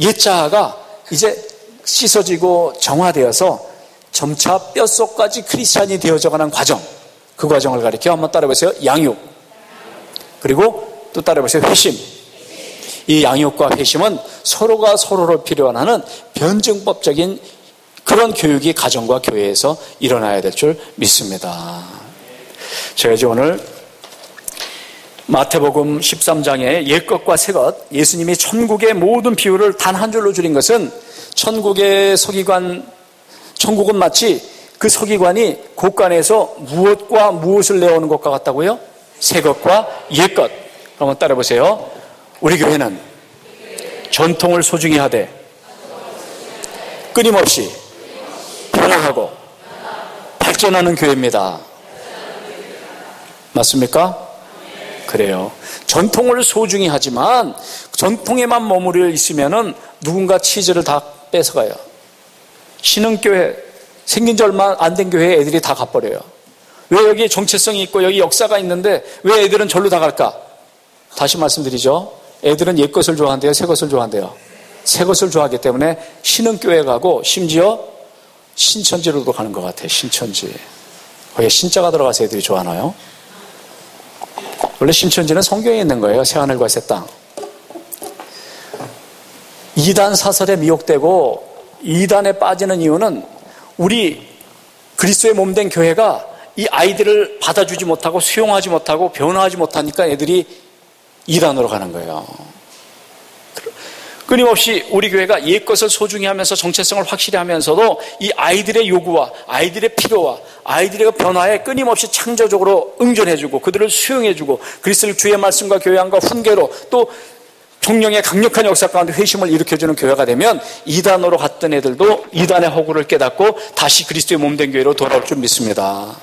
옛 자아가 이제 씻어지고 정화되어서 점차 뼛속까지 크리스찬이 되어져가는 과정, 그 과정을 가리켜 한번 따라해보세요. 양육. 그리고 또 따라해보세요. 회심. 이 양육과 회심은 서로가 서로를 필요하는 변증법적인 그런 교육이 가정과 교회에서 일어나야 될 줄 믿습니다. 제가 이제 오늘 마태복음 13장의 옛것과 새것, 예수님이 천국의 모든 비유를 단 한 줄로 줄인 것은 천국의 서기관, 천국은 마치 그 서기관이 곳간에서 무엇과 무엇을 내오는 것과 같다고요? 새것과 옛것. 한번 따라해보세요. 우리 교회는 전통을 소중히 하되 끊임없이 변화하고 발전하는 교회입니다. 맞습니까? 그래요. 전통을 소중히 하지만 전통에만 머무르 있으면은 누군가 치즈를 다 뺏어가요. 신흥교회, 생긴 지 얼마 안 된 교회 애들이 다 가버려요. 왜 여기 정체성이 있고 여기 역사가 있는데 왜 애들은 절로 다 갈까? 다시 말씀드리죠. 애들은 옛 것을 좋아한대요? 새 것을 좋아한대요? 새 것을 좋아하기 때문에 신흥교회 가고 심지어 신천지로도 가는 것 같아요. 신천지. 거기에 신자가 들어가서 애들이 좋아하나요? 원래 신천지는 성경에 있는 거예요. 새하늘과 새 땅. 이단 사설에 미혹되고 이단에 빠지는 이유는 우리 그리스도의 몸된 교회가 이 아이들을 받아주지 못하고 수용하지 못하고 변화하지 못하니까 애들이 이단으로 가는 거예요. 끊임없이 우리 교회가 옛 것을 소중히 하면서 정체성을 확실히 하면서도 이 아이들의 요구와 아이들의 필요와 아이들의 변화에 끊임없이 창조적으로 응존해주고 그들을 수용해주고 그리스도를 주의 말씀과 교양과 훈계로 또 성령의 강력한 역사 가운데 회심을 일으켜주는 교회가 되면 이단으로 갔던 애들도 이단의 허구를 깨닫고 다시 그리스도의 몸된 교회로 돌아올 줄 믿습니다.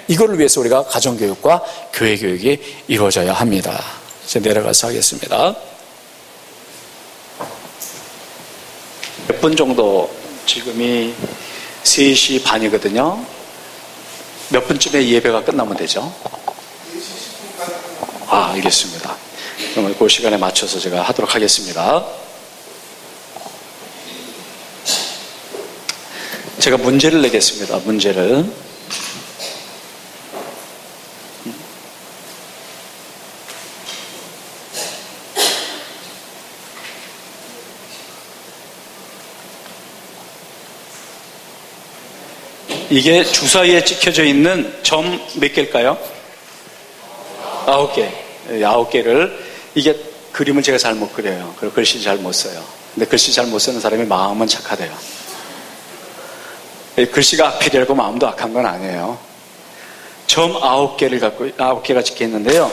이걸 위해서 우리가 가정교육과 교회교육이 이루어져야 합니다. 이제 내려가서 하겠습니다. 몇 분 정도, 지금이 3시 반이거든요. 몇 분쯤에 예배가 끝나면 되죠? 알겠습니다. 그러면 그 시간에 맞춰서 제가 하도록 하겠습니다. 제가 문제를 내겠습니다. 문제를. 이게 주사위에 찍혀져 있는 점 몇 개일까요? 9개. 9개를, 이게 그림을 제가 잘 못 그려요. 그리고 글씨 잘 못 써요. 근데 글씨 잘 못 쓰는 사람이 마음은 착하대요. 글씨가 악필이라고 마음도 악한 건 아니에요. 점 9개가 찍혀 있는데요.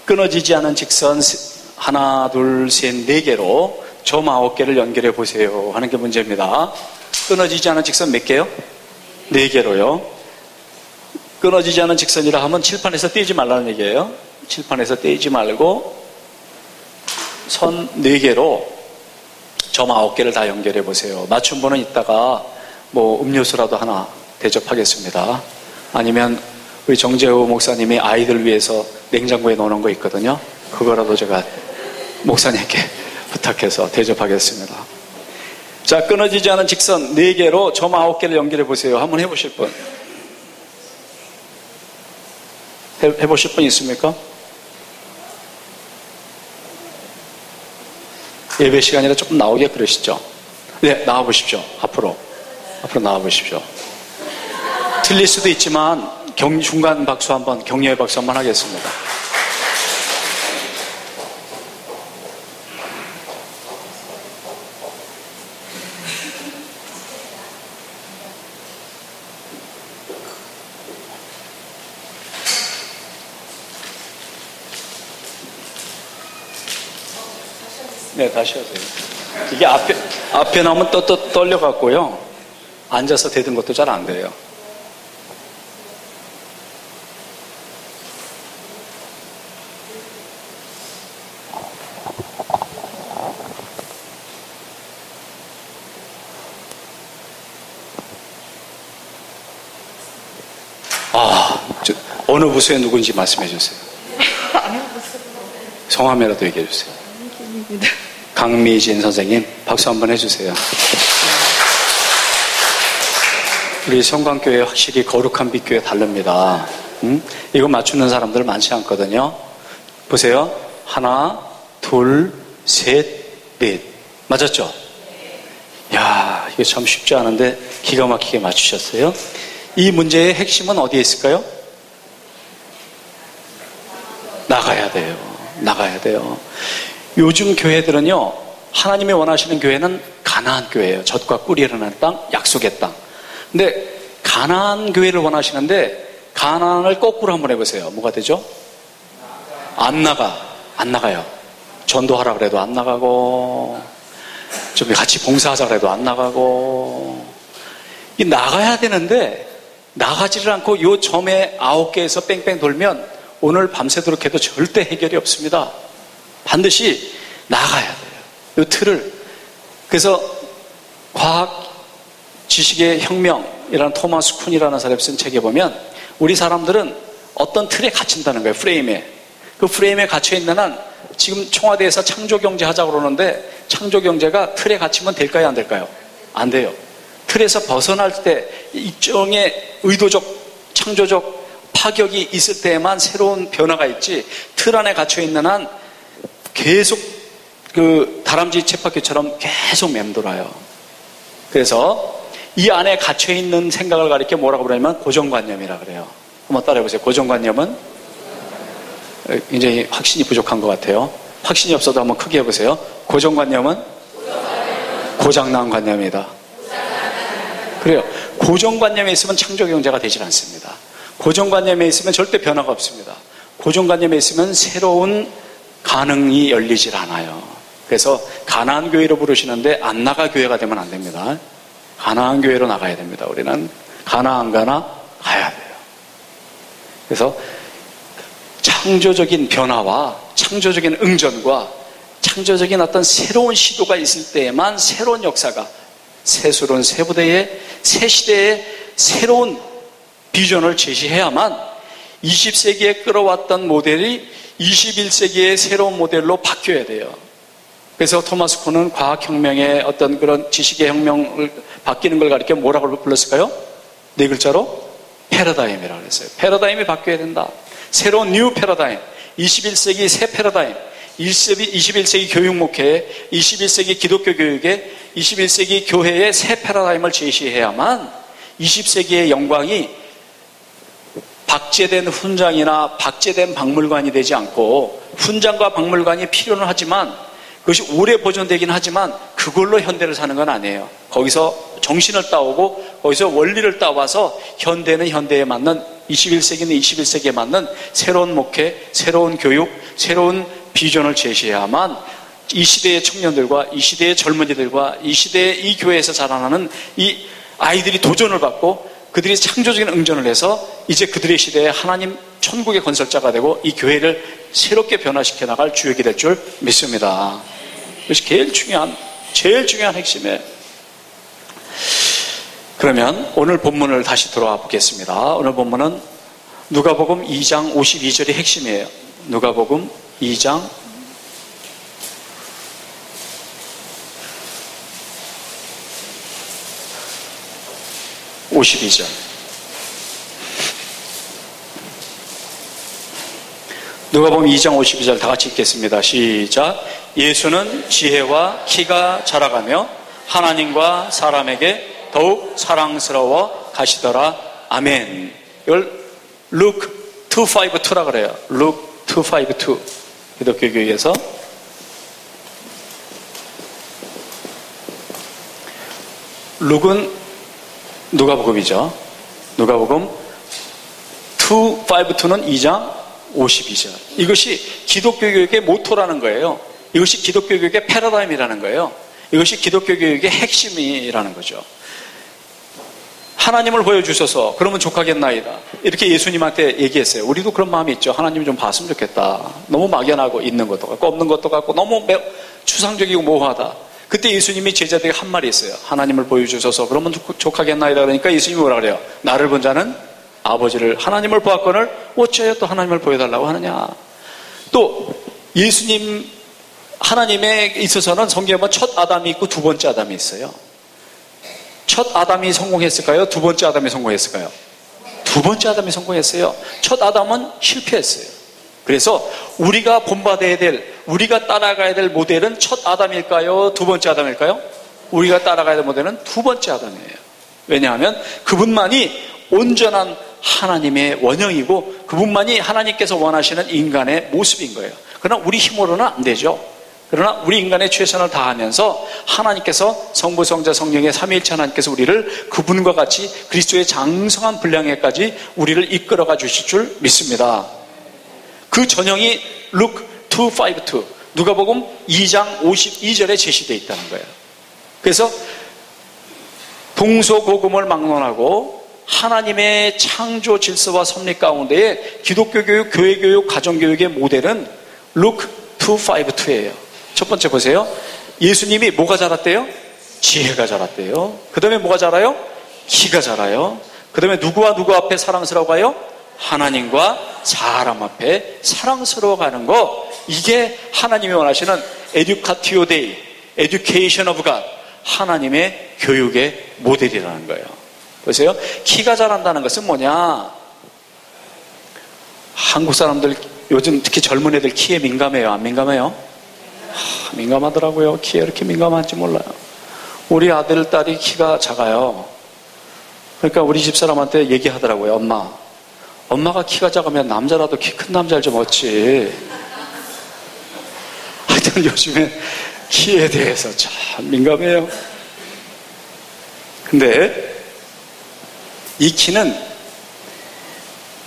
끊어지지 않은 직선 하나, 둘, 셋, 4개로 점 9개를 연결해 보세요 하는 게 문제입니다. 끊어지지 않은 직선 몇 개요? 4개로요. 끊어지지 않은 직선이라 하면 칠판에서 떼지 말라는 얘기예요. 칠판에서 떼지 말고 선 4개로 점 9개를 다 연결해 보세요. 맞춘 분은 이따가 뭐 음료수라도 하나 대접하겠습니다. 아니면 우리 정재호 목사님이 아이들 위해서 냉장고에 넣어놓은 거 있거든요. 그거라도 제가 목사님께 부탁해서 대접하겠습니다. 자, 끊어지지 않은 직선 4개로 점 9개를 연결해 보세요. 한번 해보실 분? 해보실 분 있습니까? 예배 시간이라 조금 나오게 그러시죠? 네, 나와보십시오. 앞으로 나와보십시오. 틀릴 수도 있지만 중간 박수 한번, 격려의 박수 한번 하겠습니다. 네, 다시 하세요. 이게 앞에 나오면 또 떨려갖고요. 앉아서 대든 것도 잘 안 돼요. 어느 부서에 누군지 말씀해 주세요. 성함이라도 얘기해 주세요. 강미진 선생님, 박수 한번 해주세요. 우리 성광교회 확실히 거룩한 빛교회 다릅니다. 이거 맞추는 사람들 많지 않거든요. 보세요. 하나, 둘, 셋, 넷. 맞았죠? 야, 이게 참 쉽지 않은데 기가 막히게 맞추셨어요. 이 문제의 핵심은 어디에 있을까요? 나가야 돼요. 나가야 돼요. 요즘 교회들은요, 하나님이 원하시는 교회는 가나안 교회예요. 젖과 꿀이 흐르는 땅, 약속의 땅. 근데 가나안 교회를 원하시는데 가나안을 거꾸로 한번 해보세요. 뭐가 되죠? 안 나가요. 전도하라 그래도 안 나가고, 좀 같이 봉사하자 그래도 안 나가고. 이 나가야 되는데 나가지를 않고 요 점에 9개에서 뺑뺑 돌면 오늘 밤새도록 해도 절대 해결이 없습니다. 반드시 나가야 돼요. 이 틀을. 그래서 과학 지식의 혁명이라는 토마스 쿤이라는 사람이 쓴 책에 보면 우리 사람들은 어떤 틀에 갇힌다는 거예요. 프레임에. 그 프레임에 갇혀있는 한 지금 청와대에서 창조경제 하자고 그러는데 창조경제가 틀에 갇히면 될까요? 안 될까요? 안 돼요. 틀에서 벗어날 때 일종의 의도적, 창조적 파격이 있을 때에만 새로운 변화가 있지 틀 안에 갇혀있는 한 계속 그 다람쥐 쳇바퀴처럼 계속 맴돌아요. 그래서 이 안에 갇혀있는 생각을 가리켜 뭐라고 그러냐면 고정관념이라 그래요. 한번 따라해보세요. 고정관념은 굉장히 확신이 부족한 것 같아요. 확신이 없어도 한번 크게 해보세요. 고정관념은 고장난 관념이다. 그래요. 고정관념에 있으면 창조경제가 되질 않습니다. 고정관념에 있으면 절대 변화가 없습니다. 고정관념에 있으면 새로운 가능이 열리질 않아요. 그래서 가나안 교회로 부르시는데 안 나가 교회가 되면 안 됩니다. 가나안 교회로 나가야 됩니다. 우리는 가나 가야 돼요. 그래서 창조적인 변화와 창조적인 응전과 창조적인 어떤 새로운 시도가 있을 때에만 새로운 역사가 새스러운 새 부대의 새 시대의 새로운 비전을 제시해야만 20세기에 끌어왔던 모델이 21세기의 새로운 모델로 바뀌어야 돼요. 그래서 토마스 쿤은 과학혁명의 어떤 그런 지식의 혁명을 바뀌는 걸 가리켜 뭐라고 불렀을까요? 4글자로 패러다임이라고 했어요. 패러다임이 바뀌어야 된다. 새로운 뉴 패러다임, 21세기 새 패러다임, 21세기 교육 목회, 21세기 기독교 교육에 21세기 교회의 새 패러다임을 제시해야만 20세기의 영광이 박제된 훈장이나 박제된 박물관이 되지 않고 훈장과 박물관이 필요는 하지만 그것이 오래 보존되긴 하지만 그걸로 현대를 사는 건 아니에요. 거기서 정신을 따오고 거기서 원리를 따와서 현대는 현대에 맞는 21세기는 21세기에 맞는 새로운 목회, 새로운 교육, 새로운 비전을 제시해야만 이 시대의 청년들과 이 시대의 젊은이들과 이 시대의 이 교회에서 자라나는 이 아이들이 도전을 받고 그들이 창조적인 응전을 해서 이제 그들의 시대에 하나님 천국의 건설자가 되고 이 교회를 새롭게 변화시켜 나갈 주역이 될 줄 믿습니다. 그것이 제일 중요한 핵심이에요. 그러면 오늘 본문을 다시 돌아와 보겠습니다. 오늘 본문은 누가복음 2장 52절이 핵심이에요. 누가복음 2장 52절. 누가복음 2장 52절 다 같이 읽겠습니다. 시작. 예수는 지혜와 키가 자라가며 하나님과 사람에게 더욱 사랑스러워 가시더라. 아멘. 이걸 Luke 2:5-2라 그래요. Luke 2:5-2. 기독교 교육에서 룩은 누가복음이죠. 누가복음 2:5-2는 2장 52절. 이것이 기독교 교육의 모토라는 거예요. 이것이 기독교 교육의 패러다임이라는 거예요. 이것이 기독교 교육의 핵심이라는 거죠. 하나님을 보여주셔서 그러면 족하겠나이다. 이렇게 예수님한테 얘기했어요. 우리도 그런 마음이 있죠. 하나님 좀 봤으면 좋겠다. 너무 막연하고 있는 것도 같고 없는 것도 같고 너무 추상적이고 모호하다. 그때 예수님이 제자들에게 한 말이 있어요. 하나님을 보여주셔서 그러면 족하겠나이다. 그러니까 예수님이 뭐라 그래요? 나를 본 자는 아버지를, 하나님을 보았거늘 어찌하여 또 하나님을 보여달라고 하느냐. 또 예수님, 하나님에 있어서는 성경에 보면 첫 아담이 있고 두 번째 아담이 있어요. 첫 아담이 성공했을까요? 두 번째 아담이 성공했을까요? 두 번째 아담이 성공했어요. 첫 아담은 실패했어요. 그래서 우리가 본받아야 될, 우리가 따라가야 될 모델은 첫 아담일까요? 두 번째 아담일까요? 우리가 따라가야 될 모델은 두 번째 아담이에요. 왜냐하면 그분만이 온전한 하나님의 원형이고 그분만이 하나님께서 원하시는 인간의 모습인 거예요. 그러나 우리 힘으로는 안 되죠. 그러나 우리 인간의 최선을 다하면서 하나님께서 성부, 성자, 성령의 삼위일체 하나님께서 우리를 그분과 같이 그리스도의 장성한 분량에까지 우리를 이끌어가 주실 줄 믿습니다. 그 전형이 Luke 2:5-2, 누가복음 2장 52절에 제시되어 있다는 거예요. 그래서 동서고금을 막론하고 하나님의 창조 질서와 섭리 가운데에 기독교 교육, 교회 교육, 가정 교육의 모델은 Luke 2:5-2예요. 첫 번째 보세요. 예수님이 뭐가 자랐대요? 지혜가 자랐대요. 그 다음에 뭐가 자라요? 키가 자라요. 그 다음에 누구와 누구 앞에 사랑스러워가요? 하나님과 사람 앞에 사랑스러워가는 거. 이게 하나님이 원하시는 에듀카티오 데이, 에듀케이션 오브 갓, 하나님의 교육의 모델이라는 거예요. 보세요. 키가 자란다는 것은 뭐냐? 한국 사람들 요즘 특히 젊은 애들 키에 민감해요? 안 민감해요? 민감하더라고요. 키에 이렇게 민감한지 몰라요. 우리 아들, 딸이 키가 작아요. 그러니까 우리 집사람한테 얘기하더라고요. 엄마가 키가 작으면 남자라도 키 큰 남자를 좀 얻지. 하여튼 요즘에 키에 대해서 참 민감해요. 근데 이 키는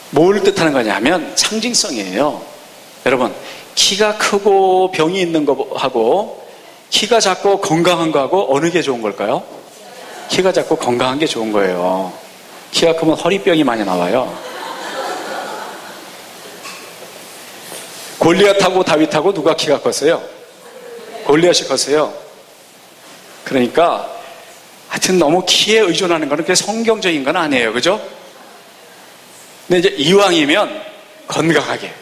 뭘 뜻하는 거냐면 상징성이에요. 여러분, 키가 크고 병이 있는 거하고 키가 작고 건강한 거하고 어느 게 좋은 걸까요? 키가 작고 건강한 게 좋은 거예요. 키가 크면 허리병이 많이 나와요. 골리앗하고 다윗하고 누가 키가 컸어요? 골리앗이 컸어요. 그러니까 하여튼 너무 키에 의존하는 거는 그게 성경적인 건 아니에요. 그죠? 근데 이제 이왕이면 건강하게,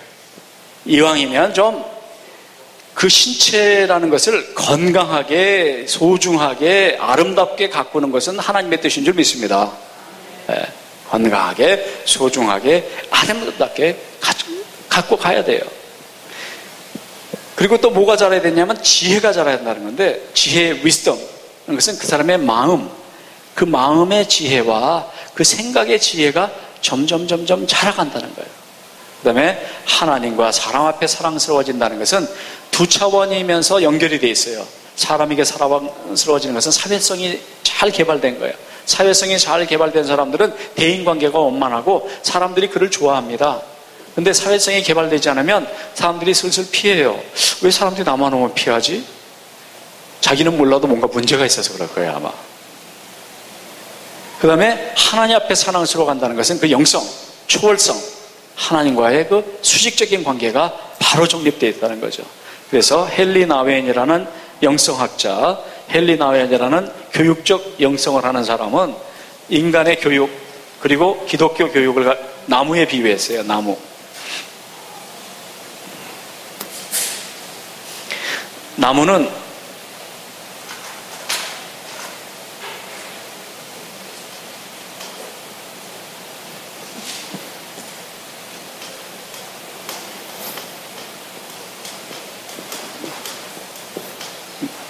이왕이면 좀 그 신체라는 것을 건강하게, 소중하게, 아름답게 가꾸는 것은 하나님의 뜻인 줄 믿습니다. 네, 건강하게, 소중하게, 아름답게 갖고 가야 돼요. 그리고 또 뭐가 자라야 되냐면 지혜가 자라야 한다는 건데, 지혜의 wisdom, 그것은 그 사람의 마음, 그 마음의 지혜와 그 생각의 지혜가 점점 자라간다는 거예요. 그 다음에 하나님과 사람 앞에 사랑스러워진다는 것은 두 차원이면서 연결이 돼 있어요. 사람에게 사랑스러워지는 것은 사회성이 잘 개발된 거예요. 사회성이 잘 개발된 사람들은 대인관계가 원만하고 사람들이 그를 좋아합니다. 근데 사회성이 개발되지 않으면 사람들이 슬슬 피해요. 왜 사람들이 나만 오면 피하지? 자기는 몰라도 뭔가 문제가 있어서 그럴 거예요, 아마. 그 다음에 하나님 앞에 사랑스러워 간다는 것은 그 영성, 초월성, 하나님과의 그 수직적인 관계가 바로 정립되어 있다는 거죠. 그래서 헨리 나웨인이라는 영성학자, 헨리 나웨인이라는 교육적 영성을 하는 사람은 인간의 교육, 그리고 기독교 교육을 나무에 비유했어요. 나무. 나무는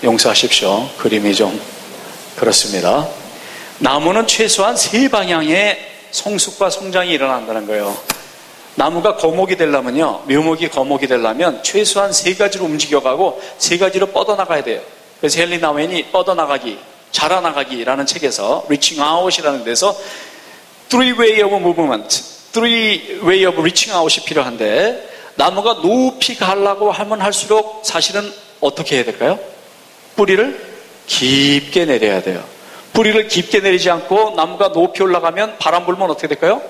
용서하십시오. 그림이 좀 그렇습니다. 나무는 최소한 3방향의 성숙과 성장이 일어난다는 거예요. 나무가 거목이 되려면요, 묘목이 거목이 되려면 최소한 3가지로 움직여가고 3가지로 뻗어나가야 돼요. 그래서 헨리 나우엔이 뻗어나가기, 자라나가기라는 책에서 Reaching Out이라는 데서 Three Way of Movement, Three Way of Reaching Out이 필요한데, 나무가 높이 가려고 하면 할수록 사실은 어떻게 해야 될까요? 뿌리를 깊게 내려야 돼요. 뿌리를 깊게 내리지 않고 나무가 높이 올라가면 바람 불면 어떻게 될까요?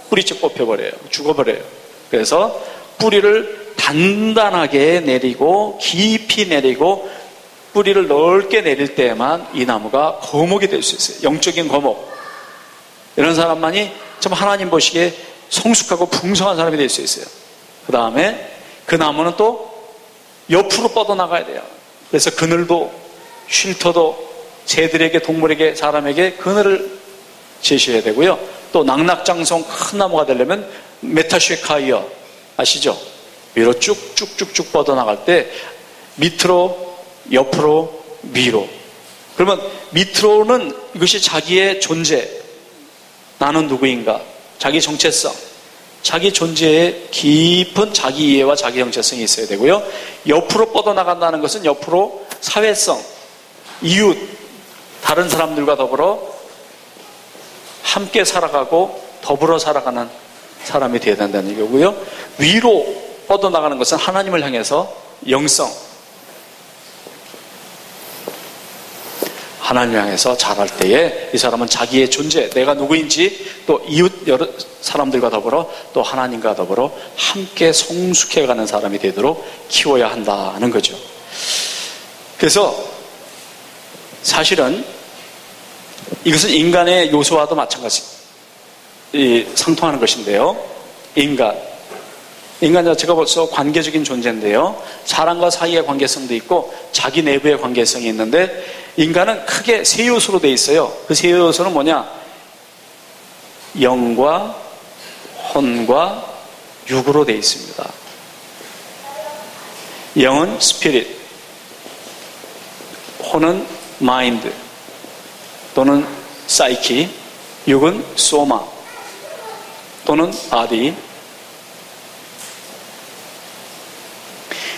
뿌리째 뽑혀버려요. 죽어버려요. 그래서 뿌리를 단단하게 내리고 깊이 내리고 뿌리를 넓게 내릴 때에만 이 나무가 거목이 될 수 있어요. 영적인 거목. 이런 사람만이 참 하나님 보시기에 성숙하고 풍성한 사람이 될 수 있어요. 그 다음에 그 나무는 또 옆으로 뻗어나가야 돼요. 그래서 그늘도 쉴터도 새들에게, 동물에게, 사람에게 그늘을 제시해야 되고요. 또 낙낙장성 큰 나무가 되려면 메타쉐카이어 아시죠? 위로 쭉쭉쭉쭉 뻗어나갈 때 밑으로, 옆으로, 위로. 그러면 밑으로는 이것이 자기의 존재, 나는 누구인가, 자기 정체성, 자기 존재에 깊은 자기 이해와 자기 정체성이 있어야 되고요. 옆으로 뻗어나간다는 것은 옆으로 사회성, 이웃, 다른 사람들과 더불어 함께 살아가고 더불어 살아가는 사람이 되어야 된다는 얘기고요. 위로 뻗어나가는 것은 하나님을 향해서 영성, 하나님을 향해서 자랄 때에 이 사람은 자기의 존재, 내가 누구인지, 또 이웃 여러 사람들과 더불어 또 하나님과 더불어 함께 성숙해가는 사람이 되도록 키워야 한다는 거죠. 그래서 사실은 이것은 인간의 요소와도 마찬가지 상통하는 것인데요. 인간 자체가 벌써 관계적인 존재인데요. 사람과 사이의 관계성도 있고 자기 내부의 관계성이 있는데, 인간은 크게 3요소로 되어 있어요. 그 3요소는 뭐냐? 영과 혼과 육으로 되어 있습니다. 영은 스피릿, 혼은 마인드 또는 사이키, 육은 소마 또는 바디.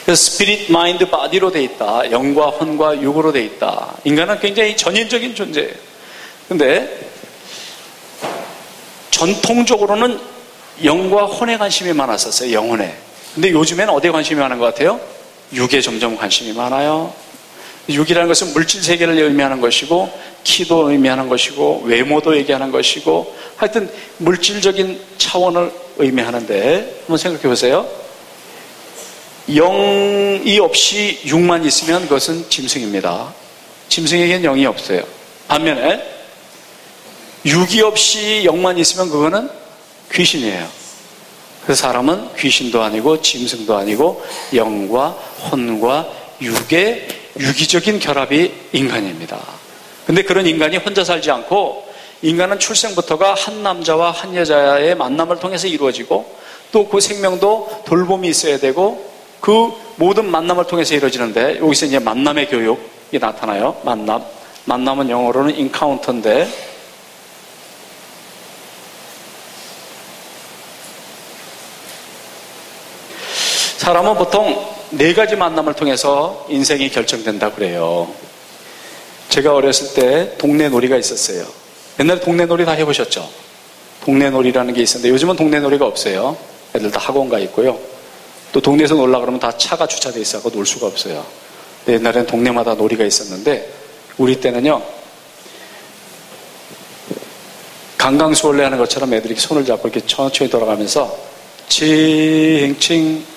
그래서 스피릿, 마인드, 바디로 되어 있다. 영과 혼과 육으로 되어 있다. 인간은 굉장히 전인적인 존재예요. 근데 전통적으로는 영과 혼에 관심이 많았었어요. 영혼에. 근데 요즘에는 어디에 관심이 많은 것 같아요? 육에 점점 관심이 많아요. 육이라는 것은 물질 세계를 의미하는 것이고, 키도 의미하는 것이고, 외모도 얘기하는 것이고, 하여튼 물질적인 차원을 의미하는데, 한번 생각해 보세요. 영이 없이 육만 있으면 그것은 짐승입니다. 짐승에게는 영이 없어요. 반면에 육이 없이 영만 있으면 그거는 귀신이에요. 그래서 사람은 귀신도 아니고 짐승도 아니고 영과 혼과 육의 유기적인 결합이 인간입니다. 근데 그런 인간이 혼자 살지 않고, 인간은 출생부터가 한 남자와 한 여자의 만남을 통해서 이루어지고, 또 그 생명도 돌봄이 있어야 되고, 그 모든 만남을 통해서 이루어지는데, 여기서 이제 만남의 교육이 나타나요. 만남은 영어로는 인카운터인데, 사람은 보통 4가지 만남을 통해서 인생이 결정된다고 그래요. 제가 어렸을 때 동네 놀이가 있었어요. 옛날에 동네 놀이 다 해보셨죠? 동네 놀이라는 게 있었는데 요즘은 동네 놀이가 없어요. 애들 다 학원 가 있고요. 또 동네에서 놀라 그러면 다 차가 주차돼 있어서 놀 수가 없어요. 옛날에는 동네마다 놀이가 있었는데, 우리 때는요, 강강수월래 하는 것처럼 애들이 손을 잡고 이렇게 천천히 돌아가면서 칭칭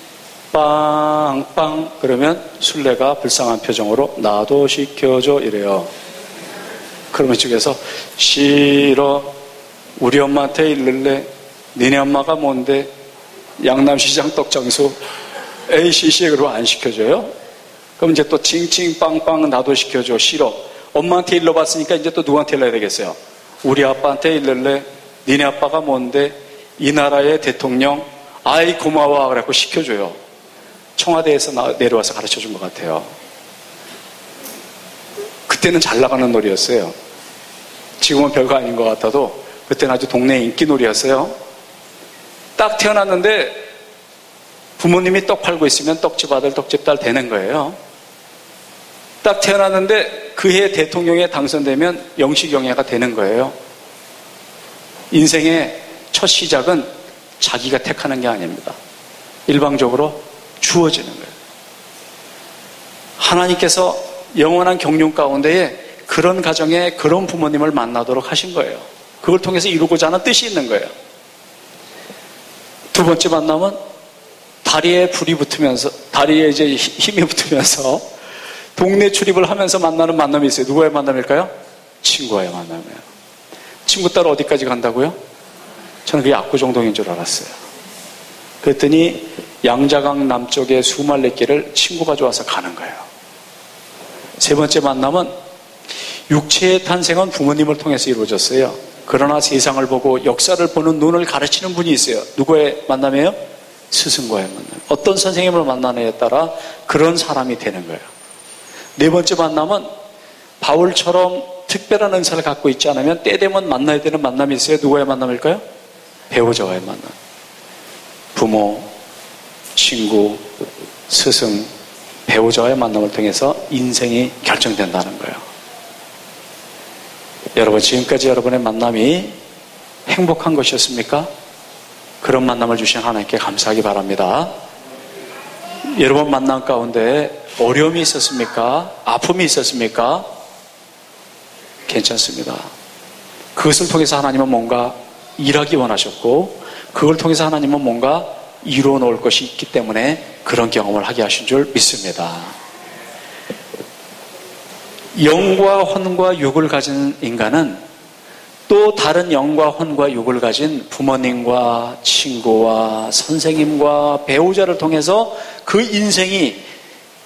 빵빵 그러면 술래가 불쌍한 표정으로 나도 시켜줘 이래요. 그러면 쪽에서 싫어, 우리 엄마한테 일를래, 니네 엄마가 뭔데 양남시장 떡장수 ACC에 그러고 안 시켜줘요? 그럼 이제 또 칭칭빵빵 나도 시켜줘. 싫어. 엄마한테 일러봤으니까 이제 또 누구한테 일러야 되겠어요? 우리 아빠한테 일러래. 니네 아빠가 뭔데 이 나라의 대통령 아이 고마워 그래갖고 시켜줘요. 청와대에서 내려와서 가르쳐준 것 같아요. 그때는 잘 나가는 놀이였어요. 지금은 별거 아닌 것 같아도 그때는 아주 동네 인기놀이였어요. 딱 태어났는데 부모님이 떡 팔고 있으면 떡집 아들 떡집 딸 되는 거예요. 딱 태어났는데 그해 대통령에 당선되면 영시경애가 되는 거예요. 인생의 첫 시작은 자기가 택하는 게 아닙니다. 일방적으로 주어지는 거예요. 하나님께서 영원한 경륜 가운데에 그런 가정에 그런 부모님을 만나도록 하신 거예요. 그걸 통해서 이루고자 하는 뜻이 있는 거예요. 두 번째 만남은 다리에 불이 붙으면서, 다리에 이제 힘이 붙으면서 동네 출입을 하면서 만나는 만남이 있어요. 누구의 만남일까요? 친구와의 만남이에요. 친구 따라 어디까지 간다고요? 저는 그게 압구정동인 줄 알았어요. 그랬더니 양자강 남쪽의 수말레길을 친구가 좋아서 가는 거예요. 세 번째 만남은 육체의 탄생은 부모님을 통해서 이루어졌어요. 그러나 세상을 보고 역사를 보는 눈을 가르치는 분이 있어요. 누구의 만남이에요? 스승과의 만남. 어떤 선생님을 만나느냐에 따라 그런 사람이 되는 거예요. 네 번째 만남은 바울처럼 특별한 은사를 갖고 있지 않으면 때 되면 만나야 되는 만남이 있어요. 누구의 만남일까요? 배우자와의 만남. 부모, 친구, 스승, 배우자와의 만남을 통해서 인생이 결정된다는 거예요. 여러분, 지금까지 여러분의 만남이 행복한 것이었습니까? 그런 만남을 주신 하나님께 감사하기 바랍니다. 여러분 만남 가운데 어려움이 있었습니까? 아픔이 있었습니까? 괜찮습니다. 그것을 통해서 하나님은 뭔가 일하기 원하셨고, 그걸 통해서 하나님은 뭔가 이루어 놓을 것이 있기 때문에 그런 경험을 하게 하신 줄 믿습니다. 영과 혼과 육을 가진 인간은 또 다른 영과 혼과 육을 가진 부모님과 친구와 선생님과 배우자를 통해서 그 인생이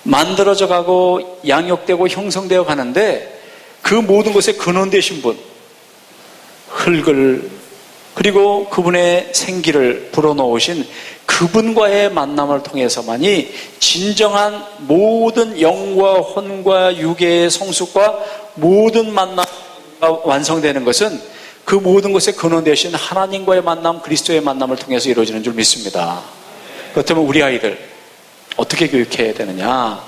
만들어져 가고 양육되고 형성되어 가는데, 그 모든 것에 근원 되신 분, 흙을 그리고 그분의 생기를 불어넣으신 그분과의 만남을 통해서만이 진정한 모든 영과 혼과 육의 성숙과 모든 만남이 완성되는 것은 그 모든 것에 근원 되신 하나님과의 만남, 그리스도의 만남을 통해서 이루어지는 줄 믿습니다. 그렇다면 우리 아이들 어떻게 교육해야 되느냐?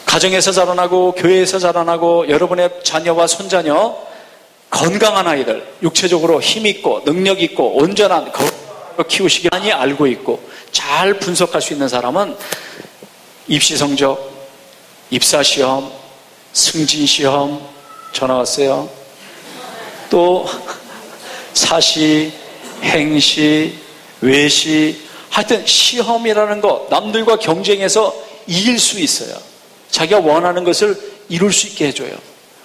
가정에서 자라나고 교회에서 자라나고 여러분의 자녀와 손자녀, 건강한 아이들, 육체적으로 힘있고 능력있고 온전한 키우시기 많이 알고 있고 잘 분석할 수 있는 사람은 입시 성적, 입사시험, 승진시험, 전화 왔어요. 또 사시, 행시, 외시, 하여튼 시험이라는 거, 남들과 경쟁해서 이길 수 있어요. 자기가 원하는 것을 이룰 수 있게 해줘요.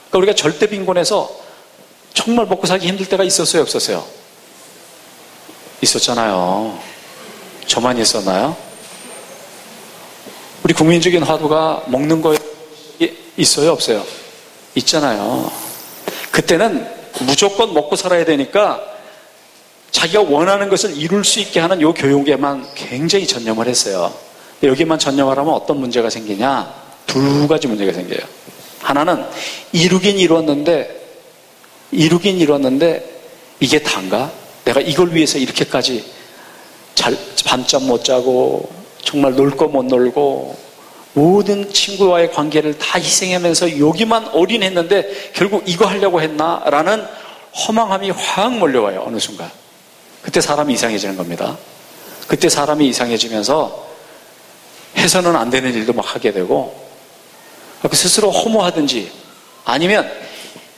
그러니까 우리가 절대 빈곤해서 정말 먹고 살기 힘들 때가 있었어요, 없었어요? 있었잖아요. 저만 있었나요? 우리 국민적인 화두가 먹는 거에 있어요, 없어요? 있잖아요. 그때는 무조건 먹고 살아야 되니까 자기가 원하는 것을 이룰 수 있게 하는 요 교육에만 굉장히 전념을 했어요. 여기만 전념을 하면 어떤 문제가 생기냐? 두 가지 문제가 생겨요. 하나는 이루긴 이뤘는데 이게 단가? 내가 이걸 위해서 이렇게까지 밤잠 못 자고 정말 놀 거 못 놀고 모든 친구와의 관계를 다 희생하면서 여기만 올인했는데 결국 이거 하려고 했나? 라는 허망함이 확 몰려와요. 어느 순간. 그때 사람이 이상해지는 겁니다. 그때 사람이 이상해지면서 해서는 안 되는 일도 막 하게 되고 스스로 허무하든지 아니면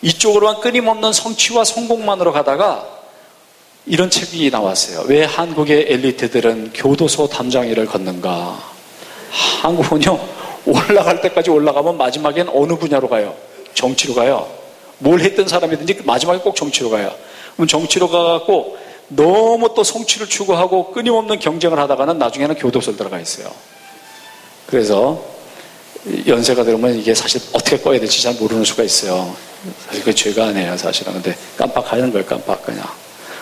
이쪽으로만 끊임없는 성취와 성공만으로 가다가 이런 책이 나왔어요. 왜 한국의 엘리트들은 교도소 담장이를 걷는가? 한국은요, 올라갈 때까지 올라가면 마지막엔 어느 분야로 가요? 정치로 가요. 뭘 했던 사람이든지 마지막에 꼭 정치로 가요. 그럼 정치로 가갖고 너무 또 성취를 추구하고 끊임없는 경쟁을 하다가는 나중에는 교도소에 들어가 있어요. 그래서 연세가 들으면 이게 사실 어떻게 꺼야 될지 잘 모르는 수가 있어요. 사실 그게 죄가 아니에요, 사실은. 근데 깜빡하는 거예요, 깜빡 그냥.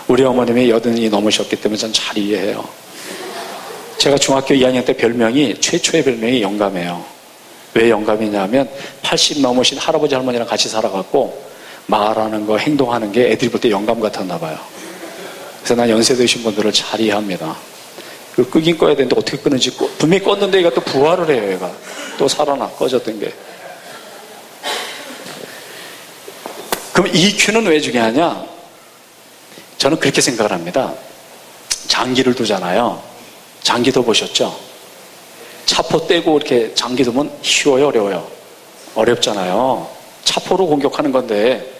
우리 어머님이 80이 넘으셨기 때문에 전 잘 이해해요. 제가 중학교 2학년 때 별명이, 최초의 별명이 영감이에요. 왜 영감이냐면 80 넘으신 할아버지 할머니랑 같이 살아갖고 말하는 거, 행동하는 게 애들이 볼 때 영감 같았나 봐요. 그래서 난 연세 드신 분들을 잘 이해합니다. 그 끄긴 꺼야 되는데 어떻게 끄는지, 분명히 껐는데 얘가 또 부활을 해요, 얘가. 또 살아나, 꺼졌던 게. 그럼 EQ는 왜 중요하냐? 저는 그렇게 생각을 합니다. 장기를 두잖아요. 장기도 보셨죠? 차포 떼고 이렇게 장기 두면 쉬워요, 어려워요? 어렵잖아요. 차포로 공격하는 건데.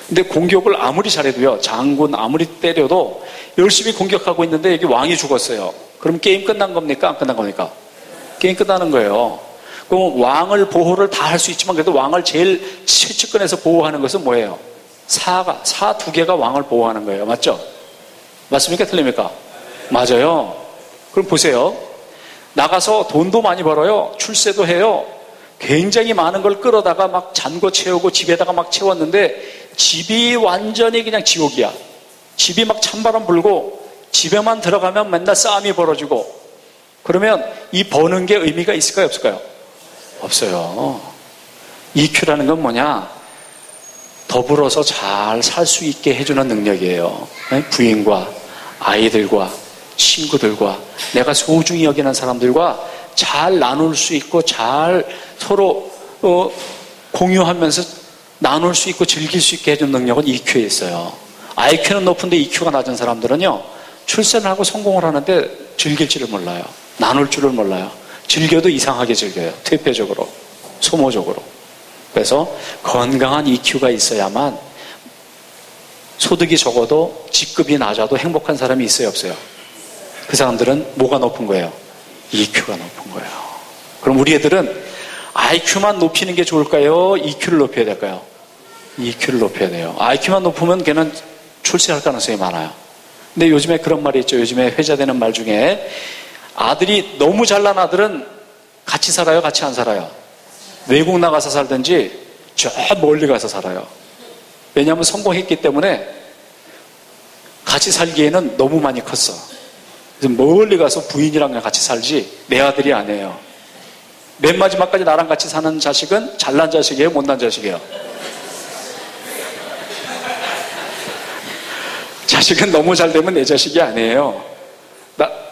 근데 공격을 아무리 잘해도요, 장군 아무리 때려도 열심히 공격하고 있는데 여기 왕이 죽었어요. 그럼 게임 끝난 겁니까? 안 끝난 겁니까? 게임 끝나는 거예요. 그럼 왕을 보호를 다 할 수 있지만 그래도 왕을 제일 최측근에서 보호하는 것은 뭐예요? 사 2개가 왕을 보호하는 거예요. 맞죠? 맞습니까? 틀립니까? 맞아요. 그럼 보세요. 나가서 돈도 많이 벌어요. 출세도 해요. 굉장히 많은 걸 끌어다가 막 잔고 채우고 집에다가 막 채웠는데 집이 완전히 그냥 지옥이야. 집이 막 찬바람 불고 집에만 들어가면 맨날 싸움이 벌어지고, 그러면 이 버는 게 의미가 있을까요? 없을까요? 없어요. EQ라는 건 뭐냐? 더불어서 잘 살 수 있게 해주는 능력이에요. 부인과 아이들과 친구들과 내가 소중히 여기는 사람들과 잘 나눌 수 있고 잘 서로 공유하면서 나눌 수 있고 즐길 수 있게 해주는 능력은 EQ에 있어요. IQ는 높은데 EQ가 낮은 사람들은요, 출세를 하고 성공을 하는데 즐길 줄을 몰라요. 나눌 줄을 몰라요. 즐겨도 이상하게 즐겨요. 퇴폐적으로, 소모적으로. 그래서 건강한 EQ가 있어야만 소득이 적어도 직급이 낮아도 행복한 사람이 있어요, 없어요? 그 사람들은 뭐가 높은 거예요? EQ가 높은 거예요. 그럼 우리 애들은 IQ만 높이는 게 좋을까요? EQ를 높여야 될까요? EQ를 높여야 돼요. IQ만 높으면 걔는 출세할 가능성이 많아요. 근데 요즘에 그런 말이 있죠. 요즘에 회자되는 말 중에 아들이 너무 잘난 아들은 같이 살아요? 같이 안 살아요? 외국 나가서 살든지 저 멀리 가서 살아요. 왜냐하면 성공했기 때문에 같이 살기에는 너무 많이 컸어. 그래서 멀리 가서 부인이랑 같이 살지 내 아들이 아니에요. 맨 마지막까지 나랑 같이 사는 자식은 잘난 자식이에요? 못난 자식이에요? 자식은 너무 잘 되면 내 자식이 아니에요.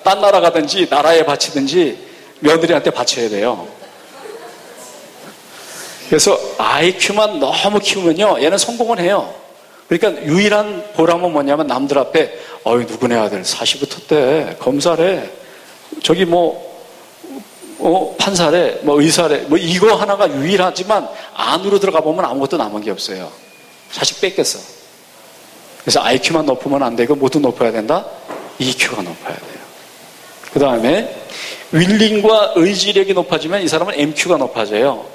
딴 나라 가든지 나라에 바치든지 며느리한테 바쳐야 돼요. 그래서 IQ만 너무 키우면요, 얘는 성공을 해요. 그러니까 유일한 보람은 뭐냐면 남들 앞에 누구네 아들 40부터 때 검사래, 저기 판사래, 의사래, 이거 하나가 유일하지만 안으로 들어가 보면 아무것도 남은 게 없어요. 자식 뺏겼어. 그래서 IQ만 높으면 안 되고 모두 높아야 된다? EQ가 높아야 돼요. 그 다음에 윌링과 의지력이 높아지면 이 사람은 MQ가 높아져요.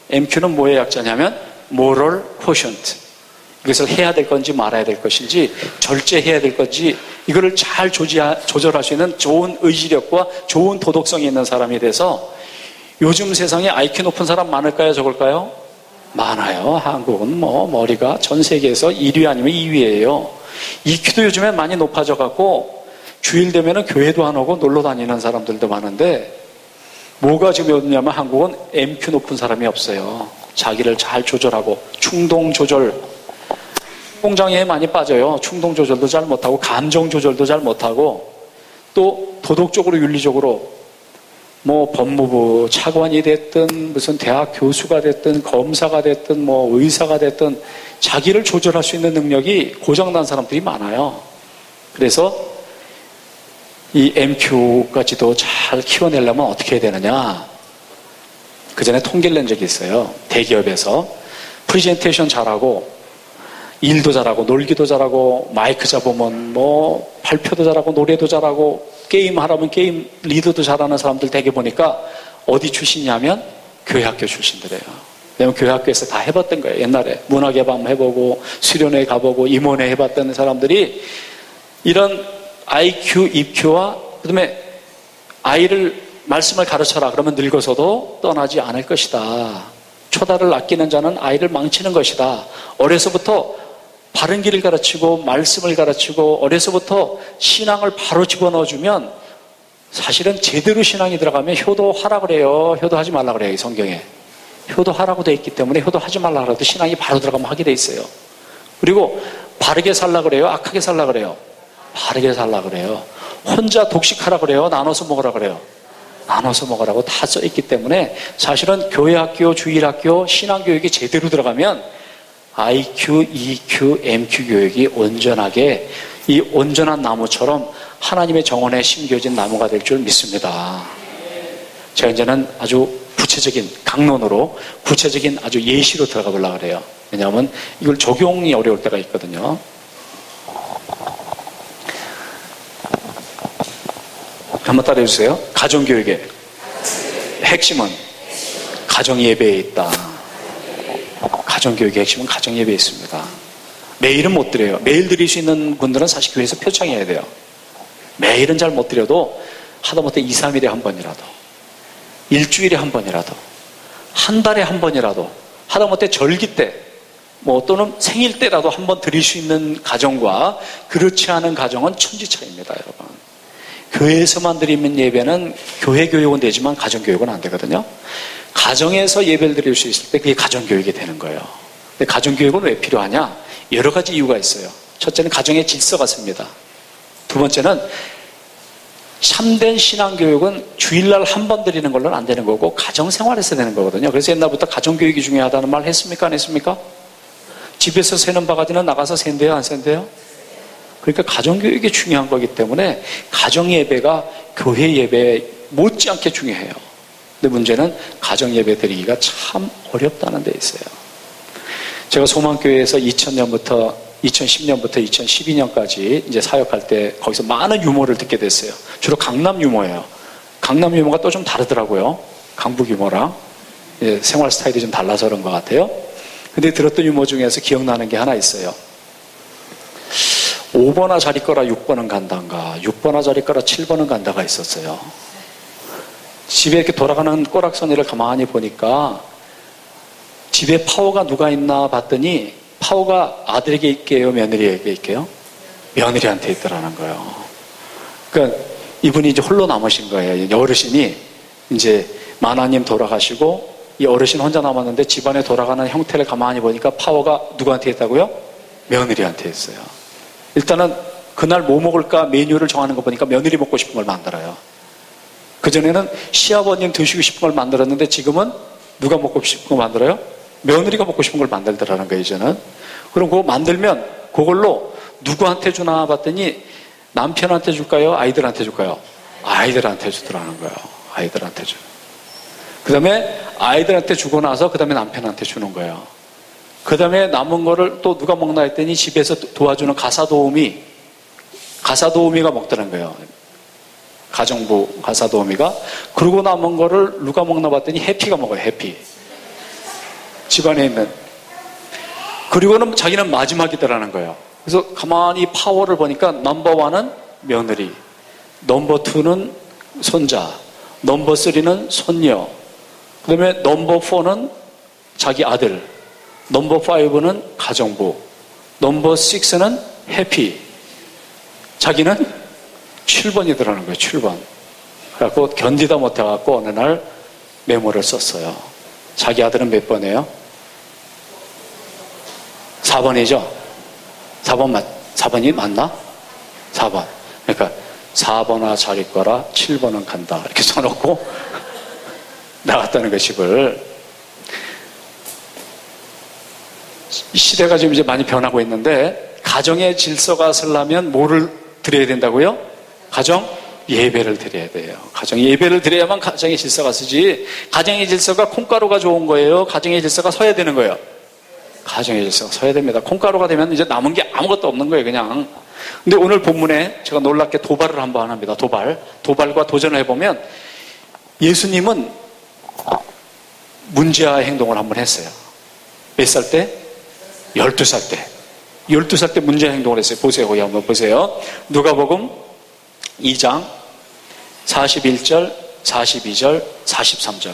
MQ는 뭐의 약자냐면 moral quotient. 이것을 해야 될 건지 말아야 될 것인지, 절제해야 될 건지, 이거를 잘 조절할 수 있는 좋은 의지력과 좋은 도덕성이 있는 사람이 돼서 요즘 세상에 IQ 높은 사람 많을까요? 적을까요? 많아요. 한국은 머리가 전 세계에서 1위 아니면 2위예요. EQ도 요즘에 많이 높아져 갖고 주일 되면은 교회도 안 오고 놀러 다니는 사람들도 많은데, 뭐가 지금 없냐면 한국은 MQ 높은 사람이 없어요. 자기를 잘 조절하고, 충동 조절, 충동장애에 많이 빠져요. 충동 조절도 잘 못하고 감정 조절도 잘 못하고, 또 도덕적으로 윤리적으로 법무부 차관이 됐든 무슨 대학 교수가 됐든 검사가 됐든 의사가 됐든 자기를 조절할 수 있는 능력이 고장난 사람들이 많아요. 그래서 이 MQ까지도 잘 키워내려면 어떻게 해야 되느냐? 그 전에 통계를 낸 적이 있어요. 대기업에서 프레젠테이션 잘하고 일도 잘하고 놀기도 잘하고 마이크 잡으면 발표도 잘하고 노래도 잘하고 게임 하라면 게임 리더도 잘하는 사람들 되게 보니까 어디 출신이냐면 교회학교 출신들이에요. 왜냐면 교회학교에서 다 해봤던 거예요. 옛날에 문화개방 해보고 수련회 가보고 임원회 해봤던 사람들이 이런 IQ, EQ와 그다음에 아이를 말씀을 가르쳐라 그러면 늙어서도 떠나지 않을 것이다. 초다를 아끼는 자는 아이를 망치는 것이다. 어려서부터 바른 길을 가르치고 말씀을 가르치고 어려서부터 신앙을 바로 집어넣어주면 사실은 제대로 신앙이 들어가면 효도하라 그래요. 효도하지 말라 그래요. 이 성경에. 효도하라고 돼 있기 때문에 효도하지 말라 그래도 신앙이 바로 들어가면 하게 돼 있어요. 그리고 바르게 살라 그래요. 악하게 살라 그래요. 바르게 살라 그래요. 혼자 독식하라 그래요. 나눠서 먹으라 그래요. 나눠서 먹으라고 다 써 있기 때문에 사실은 교회학교, 주일학교, 신앙교육이 제대로 들어가면 IQ, EQ, MQ 교육이 온전하게 이 온전한 나무처럼 하나님의 정원에 심겨진 나무가 될 줄 믿습니다. 제가 이제는 아주 구체적인 강론으로 구체적인 아주 예시로 들어가 보려고 그래요. 왜냐하면 이걸 적용이 어려울 때가 있거든요. 한번 따라해 주세요. 가정교육의 핵심은 가정예배에 있다. 가정교육의 핵심은 가정예배에 있습니다. 매일은 못 드려요. 매일 드릴 수 있는 분들은 사실 교회에서 표창해야 돼요. 매일은 잘 못 드려도 하다못해 2, 3일에 한 번이라도 일주일에 한 번이라도 한 달에 한 번이라도 하다못해 절기 때 또는 생일 때라도 한 번 드릴 수 있는 가정과 그렇지 않은 가정은 천지차이입니다. 여러분. 교회에서만 드리는 예배는 교회 교육은 되지만 가정 교육은 안 되거든요. 가정에서 예배를 드릴 수 있을 때 그게 가정 교육이 되는 거예요. 근데 가정 교육은 왜 필요하냐? 여러 가지 이유가 있어요. 첫째는 가정의 질서가 섭니다. 두 번째는 참된 신앙 교육은 주일날 한 번 드리는 걸로는 안 되는 거고 가정 생활에서 되는 거거든요. 그래서 옛날부터 가정 교육이 중요하다는 말 했습니까? 안 했습니까? 집에서 새는 바가지는 나가서 샌대요? 안 샌대요? 그러니까 가정교육이 중요한 거기 때문에 가정예배가 교회 예배 못지않게 중요해요. 근데 문제는 가정예배 드리기가 참 어렵다는 데 있어요. 제가 소망교회에서 2010년부터 2012년까지 이제 사역할 때 거기서 많은 유머를 듣게 됐어요. 주로 강남 유머예요. 강남 유머가 또 좀 다르더라고요. 강북 유머랑 생활 스타일이 좀 달라서 그런 것 같아요. 근데 들었던 유머 중에서 기억나는 게 하나 있어요. 5번아 자리 거라 6번은 간다인가 6번아 자리 거라 7번은 간다가 있었어요. 집에 이렇게 돌아가는 꼬락서니를 가만히 보니까 집에 파워가 누가 있나 봤더니 파워가 아들에게 있게요? 며느리에게 있게요? 며느리한테 있더라는 거예요. 그러니까 이분이 이제 홀로 남으신 거예요. 어르신이 이제 만화님 돌아가시고 이 어르신 혼자 남았는데 집안에 돌아가는 형태를 가만히 보니까 파워가 누구한테 있다고요? 며느리한테 있어요. 일단은 그날 뭐 먹을까 메뉴를 정하는 거 보니까 며느리 먹고 싶은 걸 만들어요. 그전에는 시아버님 드시고 싶은 걸 만들었는데 지금은 누가 먹고 싶은 걸 만들어요? 며느리가 먹고 싶은 걸 만들더라는 거예요, 이제는. 그럼 그거 만들면 그걸로 누구한테 주나 봤더니 남편한테 줄까요? 아이들한테 줄까요? 아이들한테 주더라는 거예요. 아이들한테 줘. 그 다음에 아이들한테 주고 나서 그 다음에 남편한테 주는 거예요. 그 다음에 남은 거를 또 누가 먹나 했더니 집에서 도와주는 가사도우미가 먹더라는 거예요. 가정부 가사도우미가. 그러고 남은 거를 누가 먹나 봤더니 해피가 먹어요. 해피. 집안에 있는. 그리고는 자기는 마지막이더라는 거예요. 그래서 가만히 파워를 보니까 넘버1은 며느리, 넘버2는 손자, 넘버3는 손녀, 그 다음에 넘버4는 자기 아들, 넘버5는 가정부, 넘버6는 해피. 자기는 7번이더라는 거예요. 7번. 그래갖고 견디다 못해갖고 어느 날 메모를 썼어요. 자기 아들은 몇 번이에요? 4번이죠? 4번이 맞나? 4번. 그러니까 4번아 자리 거라 7번은 간다. 이렇게 써놓고 나갔다는 거, 집을. 시대가 지금 이제 많이 변하고 있는데, 가정의 질서가 서려면 뭐를 드려야 된다고요? 가정 예배를 드려야 돼요. 가정 예배를 드려야만 가정의 질서가 서지. 가정의 질서가 콩가루가 좋은 거예요? 가정의 질서가 서야 되는 거예요? 가정의 질서가 서야 됩니다. 콩가루가 되면 이제 남은 게 아무것도 없는 거예요, 그냥. 근데 오늘 본문에 제가 놀랍게 도발을 한번 합니다. 도발과 도전을 해보면 예수님은 문제아의 행동을 한번 했어요. 몇 살 때? 12살 때. 12살 때 문제 행동을 했어요. 보세요. 거기 한번 보세요. 누가복음 2장 41절, 42절, 43절.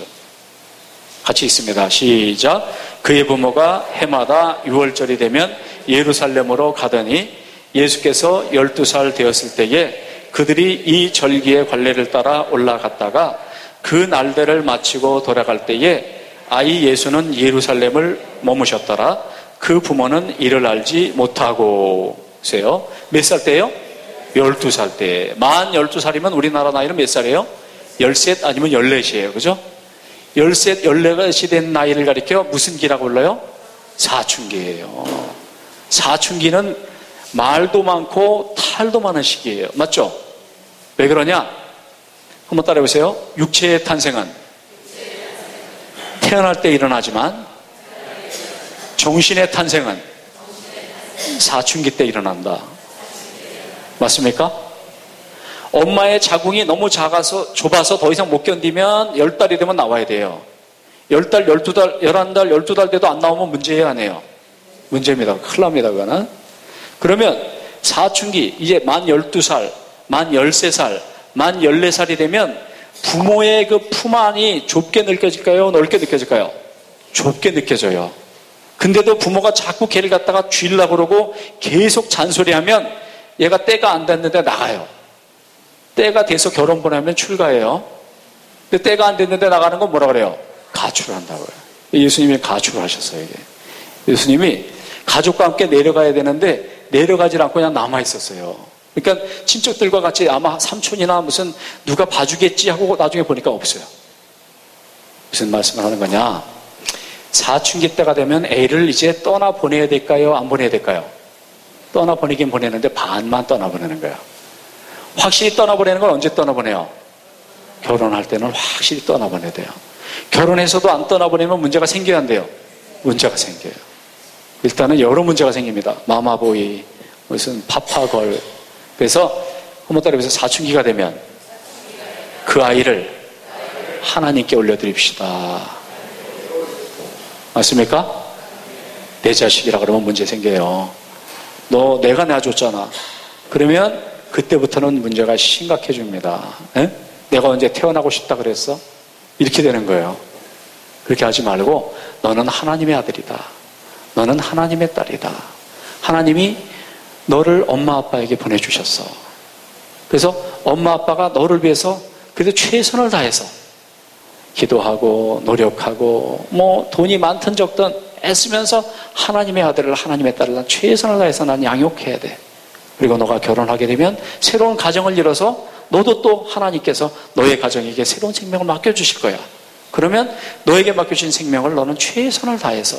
같이 있습니다. 시작. 그의 부모가 해마다 6월절이 되면 예루살렘으로 가더니 예수께서 12살 되었을 때에 그들이 이 절기의 관례를 따라 올라갔다가 그 날들을 마치고 돌아갈 때에 아이 예수는 예루살렘을 머무셨더라. 그 부모는 이를 알지 못하고. 보세요. 몇 살 때예요? 12살 때. 만 12살이면 우리나라 나이는 몇 살이에요? 13 아니면 14이에요. 그죠? 13, 14이 된 나이를 가리켜 무슨 기라고 불러요? 사춘기예요. 사춘기는 말도 많고 탈도 많은 시기예요. 맞죠? 왜 그러냐? 한번 따라해보세요. 육체의 탄생은 태어날 때 일어나지만 정신의 탄생은 사춘기 때 일어난다. 맞습니까? 엄마의 자궁이 너무 작아서 좁아서 더 이상 못 견디면 10달이 되면 나와야 돼요. 10달, 12달, 11달, 12달 돼도 안 나오면 문제예요, 안 해요? 문제입니다. 큰일 납니다, 그거는. 그러면 사춘기, 이제 만 12살, 만 13살, 만 14살이 되면 부모의 그 품 안이 좁게 느껴질까요? 넓게 느껴질까요? 좁게 느껴져요. 근데도 부모가 자꾸 걔를 갖다가 쥐려고 그러고 계속 잔소리하면 얘가 때가 안 됐는데 나가요. 때가 돼서 결혼 보내면 출가해요. 근데 때가 안 됐는데 나가는 건 뭐라 그래요? 가출을 한다고요. 예수님이 가출을 하셨어요, 이게. 예수님이 가족과 함께 내려가야 되는데 내려가질 않고 그냥 남아 있었어요. 그러니까 친척들과 같이 아마 삼촌이나 무슨 누가 봐주겠지 하고 나중에 보니까 없어요. 무슨 말씀을 하는 거냐? 사춘기 때가 되면 애를 이제 떠나보내야 될까요? 안 보내야 될까요? 떠나보내긴 보내는데 반만 떠나보내는 거예요. 확실히 떠나보내는 건 언제 떠나보내요? 결혼할 때는 확실히 떠나보내야 돼요. 결혼해서도 안 떠나보내면 문제가 생겨야 한대요. 문제가 생겨요. 일단은 여러 문제가 생깁니다. 마마보이, 무슨 파파걸. 그래서 한번 따라해서 사춘기가 되면 그 아이를 하나님께 올려드립시다. 맞습니까? 내 자식이라 그러면 문제 생겨요. 너 내가 낳아줬잖아. 그러면 그때부터는 문제가 심각해집니다. 에? 내가 언제 태어나고 싶다 그랬어? 이렇게 되는 거예요. 그렇게 하지 말고 너는 하나님의 아들이다. 너는 하나님의 딸이다. 하나님이 너를 엄마 아빠에게 보내주셨어. 그래서 엄마 아빠가 너를 위해서 그래도 최선을 다해서 기도하고 노력하고 뭐 돈이 많든 적든 애쓰면서 하나님의 아들을 하나님의 딸을 최선을 다해서 난 양육해야 돼. 그리고 너가 결혼하게 되면 새로운 가정을 이뤄서 너도 또 하나님께서 너의 가정에게 새로운 생명을 맡겨주실 거야. 그러면 너에게 맡겨주신 생명을 너는 최선을 다해서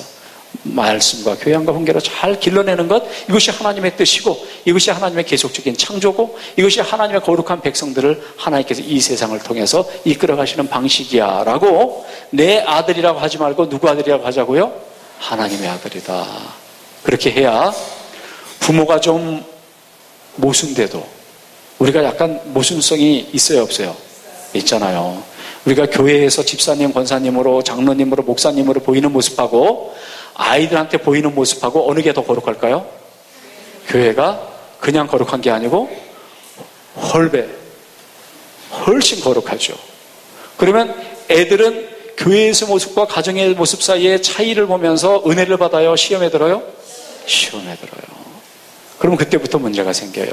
말씀과 교양과 훈계로 잘 길러내는 것, 이것이 하나님의 뜻이고 이것이 하나님의 계속적인 창조고 이것이 하나님의 거룩한 백성들을 하나님께서 이 세상을 통해서 이끌어 가시는 방식이야 라고 내 아들이라고 하지 말고 누구 아들이라고 하자고요? 하나님의 아들이다. 그렇게 해야 부모가 좀 모순돼도 우리가 약간 모순성이 있어요 없어요? 있잖아요. 우리가 교회에서 집사님, 권사님으로 장로님으로 목사님으로 보이는 모습하고 아이들한테 보이는 모습하고 어느 게 더 거룩할까요? 교회가 그냥 거룩한 게 아니고 훨씬 거룩하죠. 그러면 애들은 교회에서 모습과 가정의 모습 사이의 차이를 보면서 은혜를 받아요? 시험에 들어요? 시험에 들어요. 그러면 그때부터 문제가 생겨요.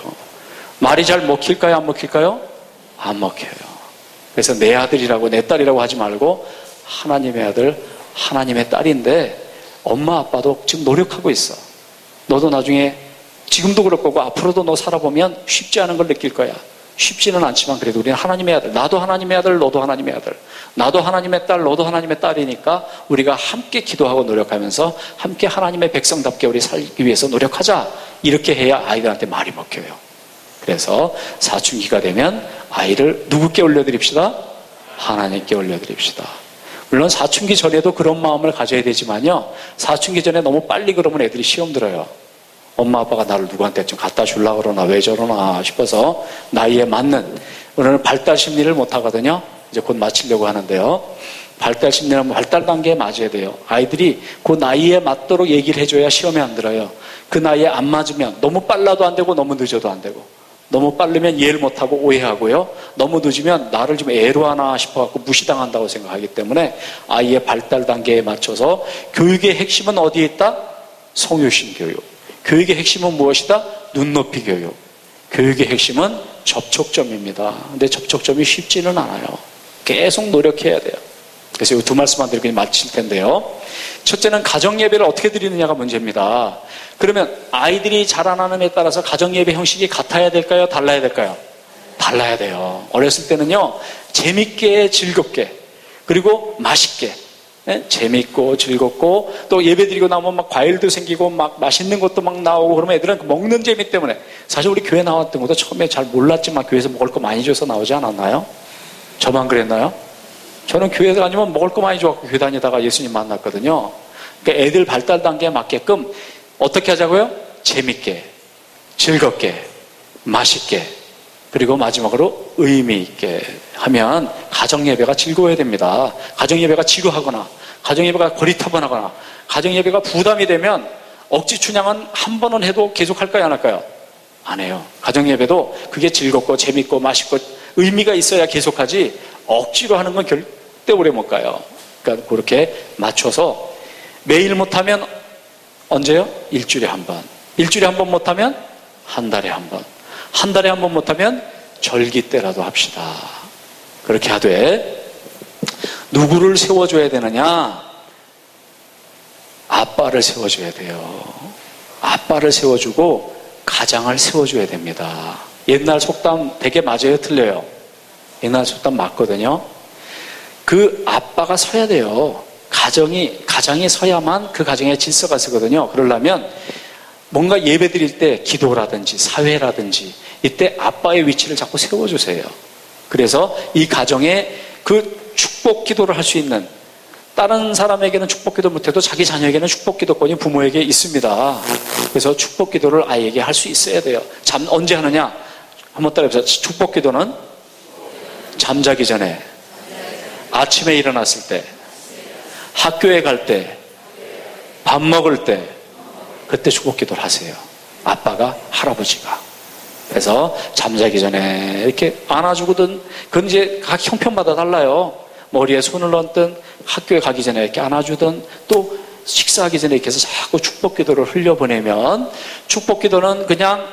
말이 잘 먹힐까요? 안 먹힐까요? 안 먹혀요. 그래서 내 아들이라고 내 딸이라고 하지 말고 하나님의 아들, 하나님의 딸인데 엄마 아빠도 지금 노력하고 있어. 너도 나중에 지금도 그럴 거고 앞으로도 너 살아보면 쉽지 않은 걸 느낄 거야. 쉽지는 않지만 그래도 우리는 하나님의 아들, 나도 하나님의 아들, 너도 하나님의 아들, 나도 하나님의 딸, 너도 하나님의 딸이니까 우리가 함께 기도하고 노력하면서 함께 하나님의 백성답게 우리 살기 위해서 노력하자. 이렇게 해야 아이들한테 말이 먹혀요. 그래서 사춘기가 되면 아이를 누구께 올려드립시다? 하나님께 올려드립시다. 물론 사춘기 전에도 그런 마음을 가져야 되지만요, 사춘기 전에 너무 빨리 그러면 애들이 시험 들어요. 엄마 아빠가 나를 누구한테 좀 갖다 주려고 그러나 왜 저러나 싶어서 나이에 맞는, 오늘은 발달 심리를 못 하거든요. 이제 곧 마치려고 하는데요. 발달 심리는 발달 단계에 맞아야 돼요. 아이들이 그 나이에 맞도록 얘기를 해줘야 시험에 안 들어요. 그 나이에 안 맞으면 너무 빨라도 안 되고 너무 늦어도 안 되고, 너무 빠르면 이해를 못하고 오해하고요. 너무 늦으면 나를 좀 애로하나 싶어갖고 무시당한다고 생각하기 때문에 아이의 발달 단계에 맞춰서 교육의 핵심은 어디에 있다? 성유신 교육. 교육의 핵심은 무엇이다? 눈높이 교육. 교육의 핵심은 접촉점입니다. 근데 접촉점이 쉽지는 않아요. 계속 노력해야 돼요. 그래서 이 두 말씀만 드리고 마칠 텐데요. 첫째는 가정예배를 어떻게 드리느냐가 문제입니다. 그러면 아이들이 자라나는에 따라서 가정예배 형식이 같아야 될까요? 달라야 될까요? 달라야 돼요. 어렸을 때는요, 재밌게 즐겁게 그리고 맛있게, 재밌고 즐겁고 또 예배 드리고 나면 막 과일도 생기고 막 맛있는 것도 막 나오고 그러면 애들은 그 먹는 재미 때문에, 사실 우리 교회 나왔던 것도 처음에 잘 몰랐지만 교회에서 먹을 거 많이 줘서 나오지 않았나요? 저만 그랬나요? 저는 교회 다니면 먹을 거 많이 줘갖고 교회 다니다가 예수님 만났거든요. 그러니까 애들 발달 단계에 맞게끔 어떻게 하자고요? 재밌게, 즐겁게, 맛있게, 그리고 마지막으로 의미 있게 하면 가정예배가 즐거워야 됩니다. 가정예배가 지루하거나 가정예배가 고리타분하거나 가정예배가 부담이 되면 억지 춘향은 한 번은 해도 계속 할까요? 안 할까요? 안 해요. 가정예배도 그게 즐겁고 재밌고 맛있고 의미가 있어야 계속하지, 억지로 하는 건 절대 오래 못 가요. 그러니까 그렇게 맞춰서 매일 못하면 언제요? 일주일에 한 번. 일주일에 한 번 못하면 한 달에 한 번. 한 달에 한 번 못하면 절기 때라도 합시다. 그렇게 하되 누구를 세워줘야 되느냐? 아빠를 세워줘야 돼요. 아빠를 세워주고 가장을 세워줘야 됩니다. 옛날 속담 되게 맞아요? 틀려요? 옛날 속담 맞거든요. 그 아빠가 서야 돼요. 가장이 서야만 그 가정에 질서가 서거든요. 그러려면 뭔가 예배 드릴 때 기도라든지 사회라든지 이때 아빠의 위치를 자꾸 세워주세요. 그래서 이 가정에 그 축복 기도를 할 수 있는, 다른 사람에게는 축복 기도 못해도 자기 자녀에게는 축복 기도권이 부모에게 있습니다. 그래서 축복 기도를 아이에게 할 수 있어야 돼요. 언제 하느냐? 한번 따라해보세요. 축복 기도는 잠자기 전에, 아침에 일어났을 때, 학교에 갈 때, 밥 먹을 때, 그때 축복 기도를 하세요. 아빠가, 할아버지가. 그래서 잠자기 전에 이렇게 안아주거든. 그건 이제 각 형편마다 달라요. 머리에 손을 얹든 학교에 가기 전에 이렇게 안아주든 또 식사하기 전에 이렇게 해서 자꾸 축복 기도를 흘려보내면, 축복 기도는 그냥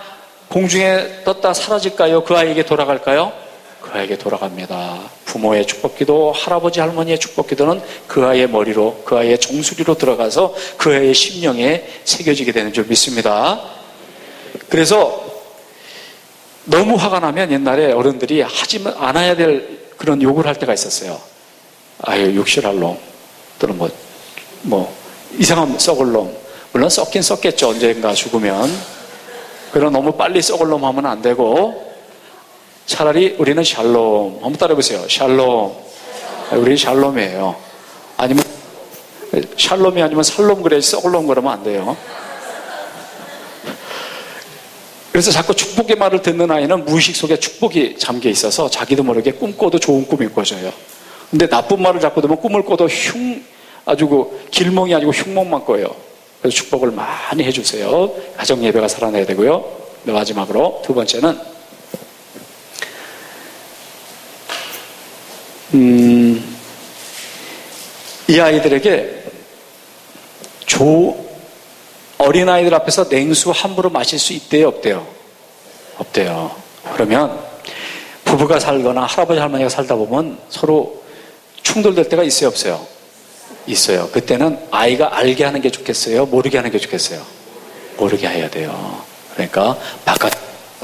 공중에 떴다 사라질까요? 그 아이에게 돌아갈까요? 그 아이에게 돌아갑니다. 부모의 축복 기도, 할아버지 할머니의 축복 기도는 그 아이의 머리로, 그 아이의 정수리로 들어가서 그 아이의 심령에 새겨지게 되는 줄 믿습니다. 그래서 너무 화가 나면 옛날에 어른들이 하지 않아야 될 그런 욕을 할 때가 있었어요. 아유, 욕실할 놈, 또는 뭐 이상한 썩을 놈. 물론 썩긴 썩겠죠, 언젠가 죽으면. 그럼 너무 빨리 썩을 놈 하면 안 되고, 차라리 우리는 샬롬. 한번 따라해보세요. 샬롬. 우리 샬롬이에요. 아니면 샬롬이 아니면 살롬 그래야지 썩을 놈 그러면 안 돼요. 그래서 자꾸 축복의 말을 듣는 아이는 무의식 속에 축복이 잠겨 있어서 자기도 모르게 꿈꿔도 좋은 꿈이 꿔져요. 근데 나쁜 말을 자꾸 듣면 꿈을 꿔도 아주 길몽이 아니고 흉몽만 꿔요. 그래서 축복을 많이 해주세요. 가정 예배가 살아나야 되고요. 마지막으로 두 번째는 이 아이들에게 어린아이들 앞에서 냉수 함부로 마실 수 있대요? 없대요? 없대요. 그러면 부부가 살거나 할아버지 할머니가 살다 보면 서로 충돌될 때가 있어요? 없어요? 있어요. 그때는 아이가 알게 하는 게 좋겠어요? 모르게 하는 게 좋겠어요? 모르게 해야 돼요. 그러니까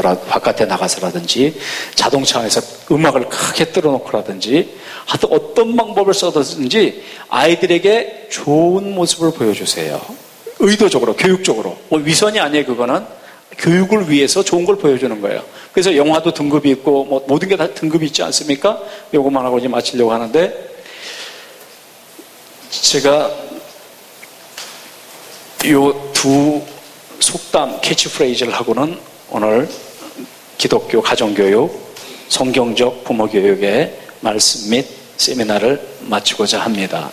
바깥에 나가서라든지 자동차 안에서 음악을 크게 틀어놓고라든지 하여튼 어떤 방법을 써든지 아이들에게 좋은 모습을 보여주세요. 의도적으로, 교육적으로. 위선이 아니에요. 그거는 교육을 위해서 좋은 걸 보여주는 거예요. 그래서 영화도 등급이 있고 모든 게 다 등급이 있지 않습니까? 요것만 하고 이제 마치려고 하는데, 제가 요 두 속담 캐치프레이즈를 하고는 오늘 기독교 가정교육, 성경적 부모교육의 말씀 및 세미나를 마치고자 합니다.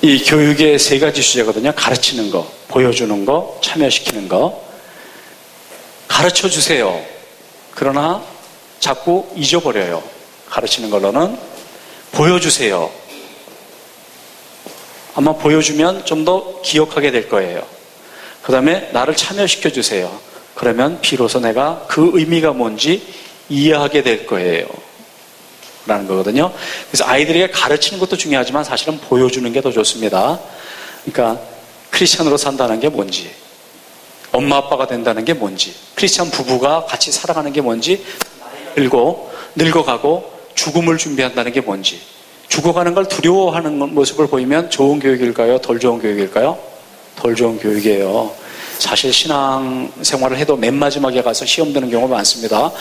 이 교육의 세 가지 주제거든요. 가르치는 거, 보여주는 거, 참여시키는 거. 가르쳐 주세요. 그러나 자꾸 잊어버려요. 가르치는 걸로는 보여주세요. 아마 보여주면 좀 더 기억하게 될 거예요. 그 다음에 나를 참여시켜 주세요. 그러면 비로소 내가 그 의미가 뭔지 이해하게 될 거예요. 라는 거거든요. 그래서 아이들에게 가르치는 것도 중요하지만 사실은 보여주는 게 더 좋습니다. 그러니까 크리스찬으로 산다는 게 뭔지, 엄마 아빠가 된다는 게 뭔지, 크리스찬 부부가 같이 살아가는 게 뭔지, 늙어가고 죽음을 준비한다는 게 뭔지, 죽어가는 걸 두려워하는 모습을 보이면 좋은 교육일까요? 덜 좋은 교육일까요? 덜 좋은 교육이에요. 사실 신앙 생활을 해도 맨 마지막에 가서 시험 드는 경우가 많습니다.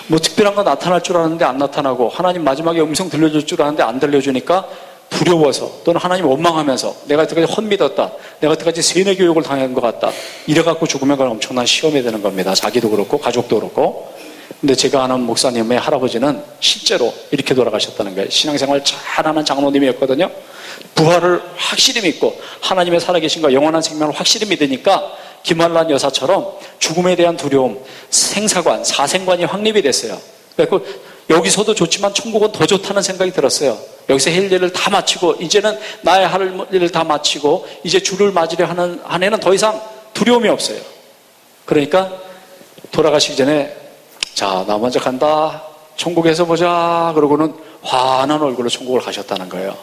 뭐 특별한 거 나타날 줄 알았는데 안 나타나고, 하나님 마지막에 음성 들려줄 줄 알았는데 안 들려주니까 두려워서, 또는 하나님 원망하면서 내가 여태까지 헛믿었다, 내가 여태까지 세뇌 교육을 당한 것 같다, 이래갖고 죽으면 그건 엄청난 시험이 되는 겁니다. 자기도 그렇고 가족도 그렇고. 근데 제가 아는 목사님의 할아버지는 실제로 이렇게 돌아가셨다는 거예요. 신앙생활 잘하는 장로님이었거든요. 부활을 확실히 믿고 하나님의 살아계신과 영원한 생명을 확실히 믿으니까 김한란 여사처럼 죽음에 대한 두려움, 생사관, 사생관이 확립이 됐어요. 그래서 여기서도 좋지만 천국은 더 좋다는 생각이 들었어요. 여기서 할 일을 다 마치고 이제는 나의 할 일을 다 마치고 이제 주를 맞으려 하는 한 해는 더 이상 두려움이 없어요. 그러니까 돌아가시기 전에 자, 나 먼저 간다. 천국에서 보자. 그러고는 환한 얼굴로 천국을 가셨다는 거예요.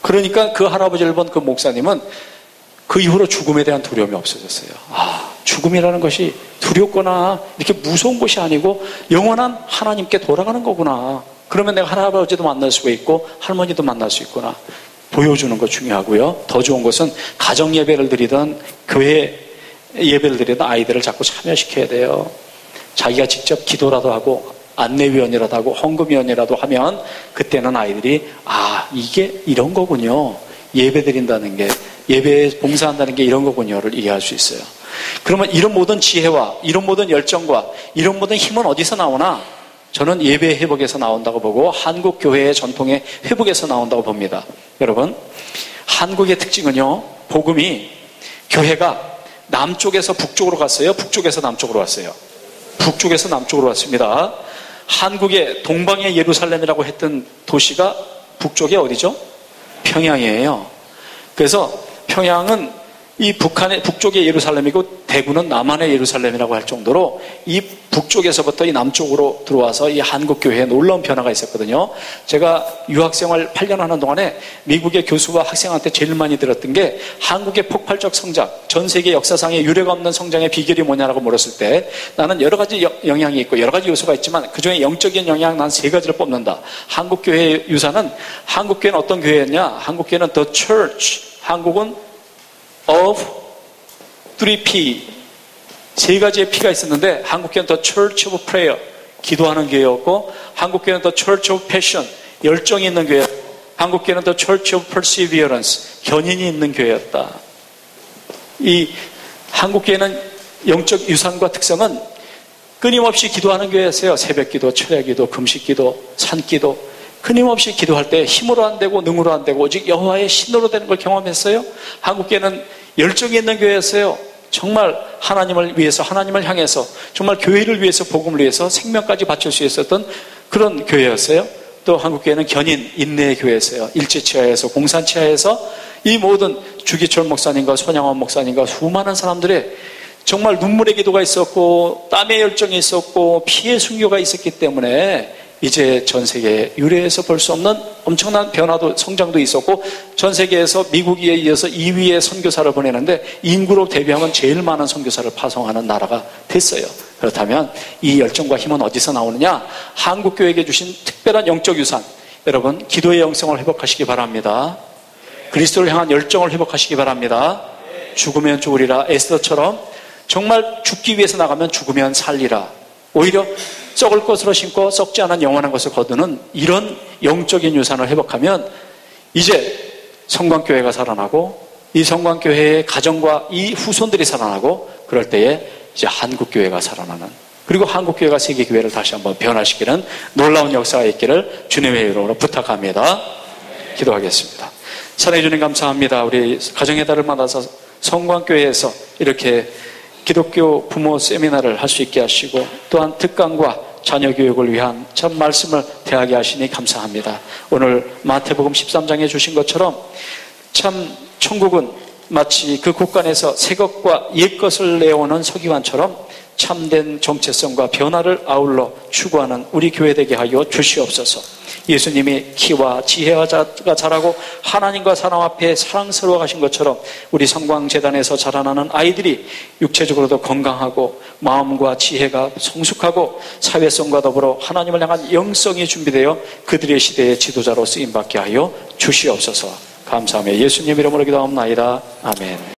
그러니까 그 할아버지를 본 그 목사님은 그 이후로 죽음에 대한 두려움이 없어졌어요. 아, 죽음이라는 것이 두렵거나 이렇게 무서운 것이 아니고 영원한 하나님께 돌아가는 거구나. 그러면 내가 할아버지도 만날 수 있고 할머니도 만날 수 있구나. 보여주는 거 중요하고요. 더 좋은 것은 가정 예배를 드리던 교회 예배를 드리던 아이들을 자꾸 참여시켜야 돼요. 자기가 직접 기도라도 하고 안내위원이라도 하고 헌금위원이라도 하면 그때는 아이들이 아, 이게 이런 거군요. 예배 드린다는 게, 예배에 봉사한다는 게 이런 거군요를 이해할 수 있어요. 그러면 이런 모든 지혜와 이런 모든 열정과 이런 모든 힘은 어디서 나오나? 저는 예배 회복에서 나온다고 보고 한국 교회의 전통의 회복에서 나온다고 봅니다. 여러분, 한국의 특징은요, 복음이 교회가 남쪽에서 북쪽으로 갔어요? 북쪽에서 남쪽으로 왔어요? 북쪽에서 남쪽으로 왔습니다. 한국의 동방의 예루살렘이라고 했던 도시가 북쪽에 어디죠? 평양이에요. 그래서 평양은 이 북한의 북쪽의 예루살렘이고 대구는 남한의 예루살렘이라고 할 정도로 이 북쪽에서부터 이 남쪽으로 들어와서 이 한국 교회에 놀라운 변화가 있었거든요. 제가 유학생활 8년 하는 동안에 미국의 교수와 학생한테 제일 많이 들었던 게 한국의 폭발적 성장, 전 세계 역사상에 유례가 없는 성장의 비결이 뭐냐라고 물었을 때 나는 여러 가지 영향이 있고 여러 가지 요소가 있지만 그중에 영적인 영향 난 세 가지를 뽑는다. 한국 교회의 유산은, 한국 교회는 어떤 교회였냐? 한국 교회는 The Church, 한국은 of 3P, 세 가지의 P가 있었는데 한국교회는 The Church of Prayer, 기도하는 교회였고, 한국교회는 The Church of Passion, 열정이 있는 교회, 한국교회는 The Church of Perseverance, 견인이 있는 교회였다. 이 한국교회는 영적 유산과 특성은 끊임없이 기도하는 교회였어요. 새벽기도, 철야기도, 금식기도, 산기도. 끊임없이 기도할 때 힘으로 안 되고 능으로 안 되고 오직 여호와의 신으로 되는 걸 경험했어요. 한국교회는 열정이 있는 교회였어요. 정말 하나님을 위해서, 하나님을 향해서, 정말 교회를 위해서, 복음을 위해서 생명까지 바칠 수 있었던 그런 교회였어요. 또 한국교회는 견인, 인내의 교회였어요. 일제치하에서, 공산치하에서 이 모든 주기철 목사님과 손양원 목사님과 수많은 사람들의 정말 눈물의 기도가 있었고 땀의 열정이 있었고 피의 순교가 있었기 때문에 이제 전 세계 유례해서 볼 수 없는 엄청난 변화도 성장도 있었고 전 세계에서 미국에 이어서 2위의 선교사를 보내는데 인구로 대비하면 제일 많은 선교사를 파송하는 나라가 됐어요. 그렇다면 이 열정과 힘은 어디서 나오느냐? 한국교회에게 주신 특별한 영적 유산, 여러분 기도의 영성을 회복하시기 바랍니다. 그리스도를 향한 열정을 회복하시기 바랍니다. 죽으면 죽으리라 에스더처럼 정말 죽기 위해서 나가면 죽으면 살리라. 오히려 썩을 것으로 심고 썩지 않은 영원한 것을 거두는 이런 영적인 유산을 회복하면 이제 성광교회가 살아나고 이 성광교회의 가정과 이 후손들이 살아나고 그럴 때에 이제 한국교회가 살아나는, 그리고 한국교회가 세계교회를 다시 한번 변화시키는 놀라운 역사가 있기를 주님의 이름으로 부탁합니다. 기도하겠습니다. 사랑해 주님 감사합니다. 우리 가정의 달을 맞아서 성광교회에서 이렇게 기독교 부모 세미나를 할 수 있게 하시고 또한 특강과 자녀 교육을 위한 참 말씀을 대하게 하시니 감사합니다. 오늘 마태복음 13장에 주신 것처럼 참 천국은 마치 그 곳간에서 새 것과 옛 것을 내오는 서기관처럼 참된 정체성과 변화를 아울러 추구하는 우리 교회 되게 하여 주시옵소서. 예수님이 키와 지혜가 자라고 하나님과 사람 앞에 사랑스러워 가신 것처럼 우리 성광재단에서 자라나는 아이들이 육체적으로도 건강하고 마음과 지혜가 성숙하고 사회성과 더불어 하나님을 향한 영성이 준비되어 그들의 시대의 지도자로 쓰임받게 하여 주시옵소서. 감사하며 예수님 이름으로 기도하옵나이다. 아멘.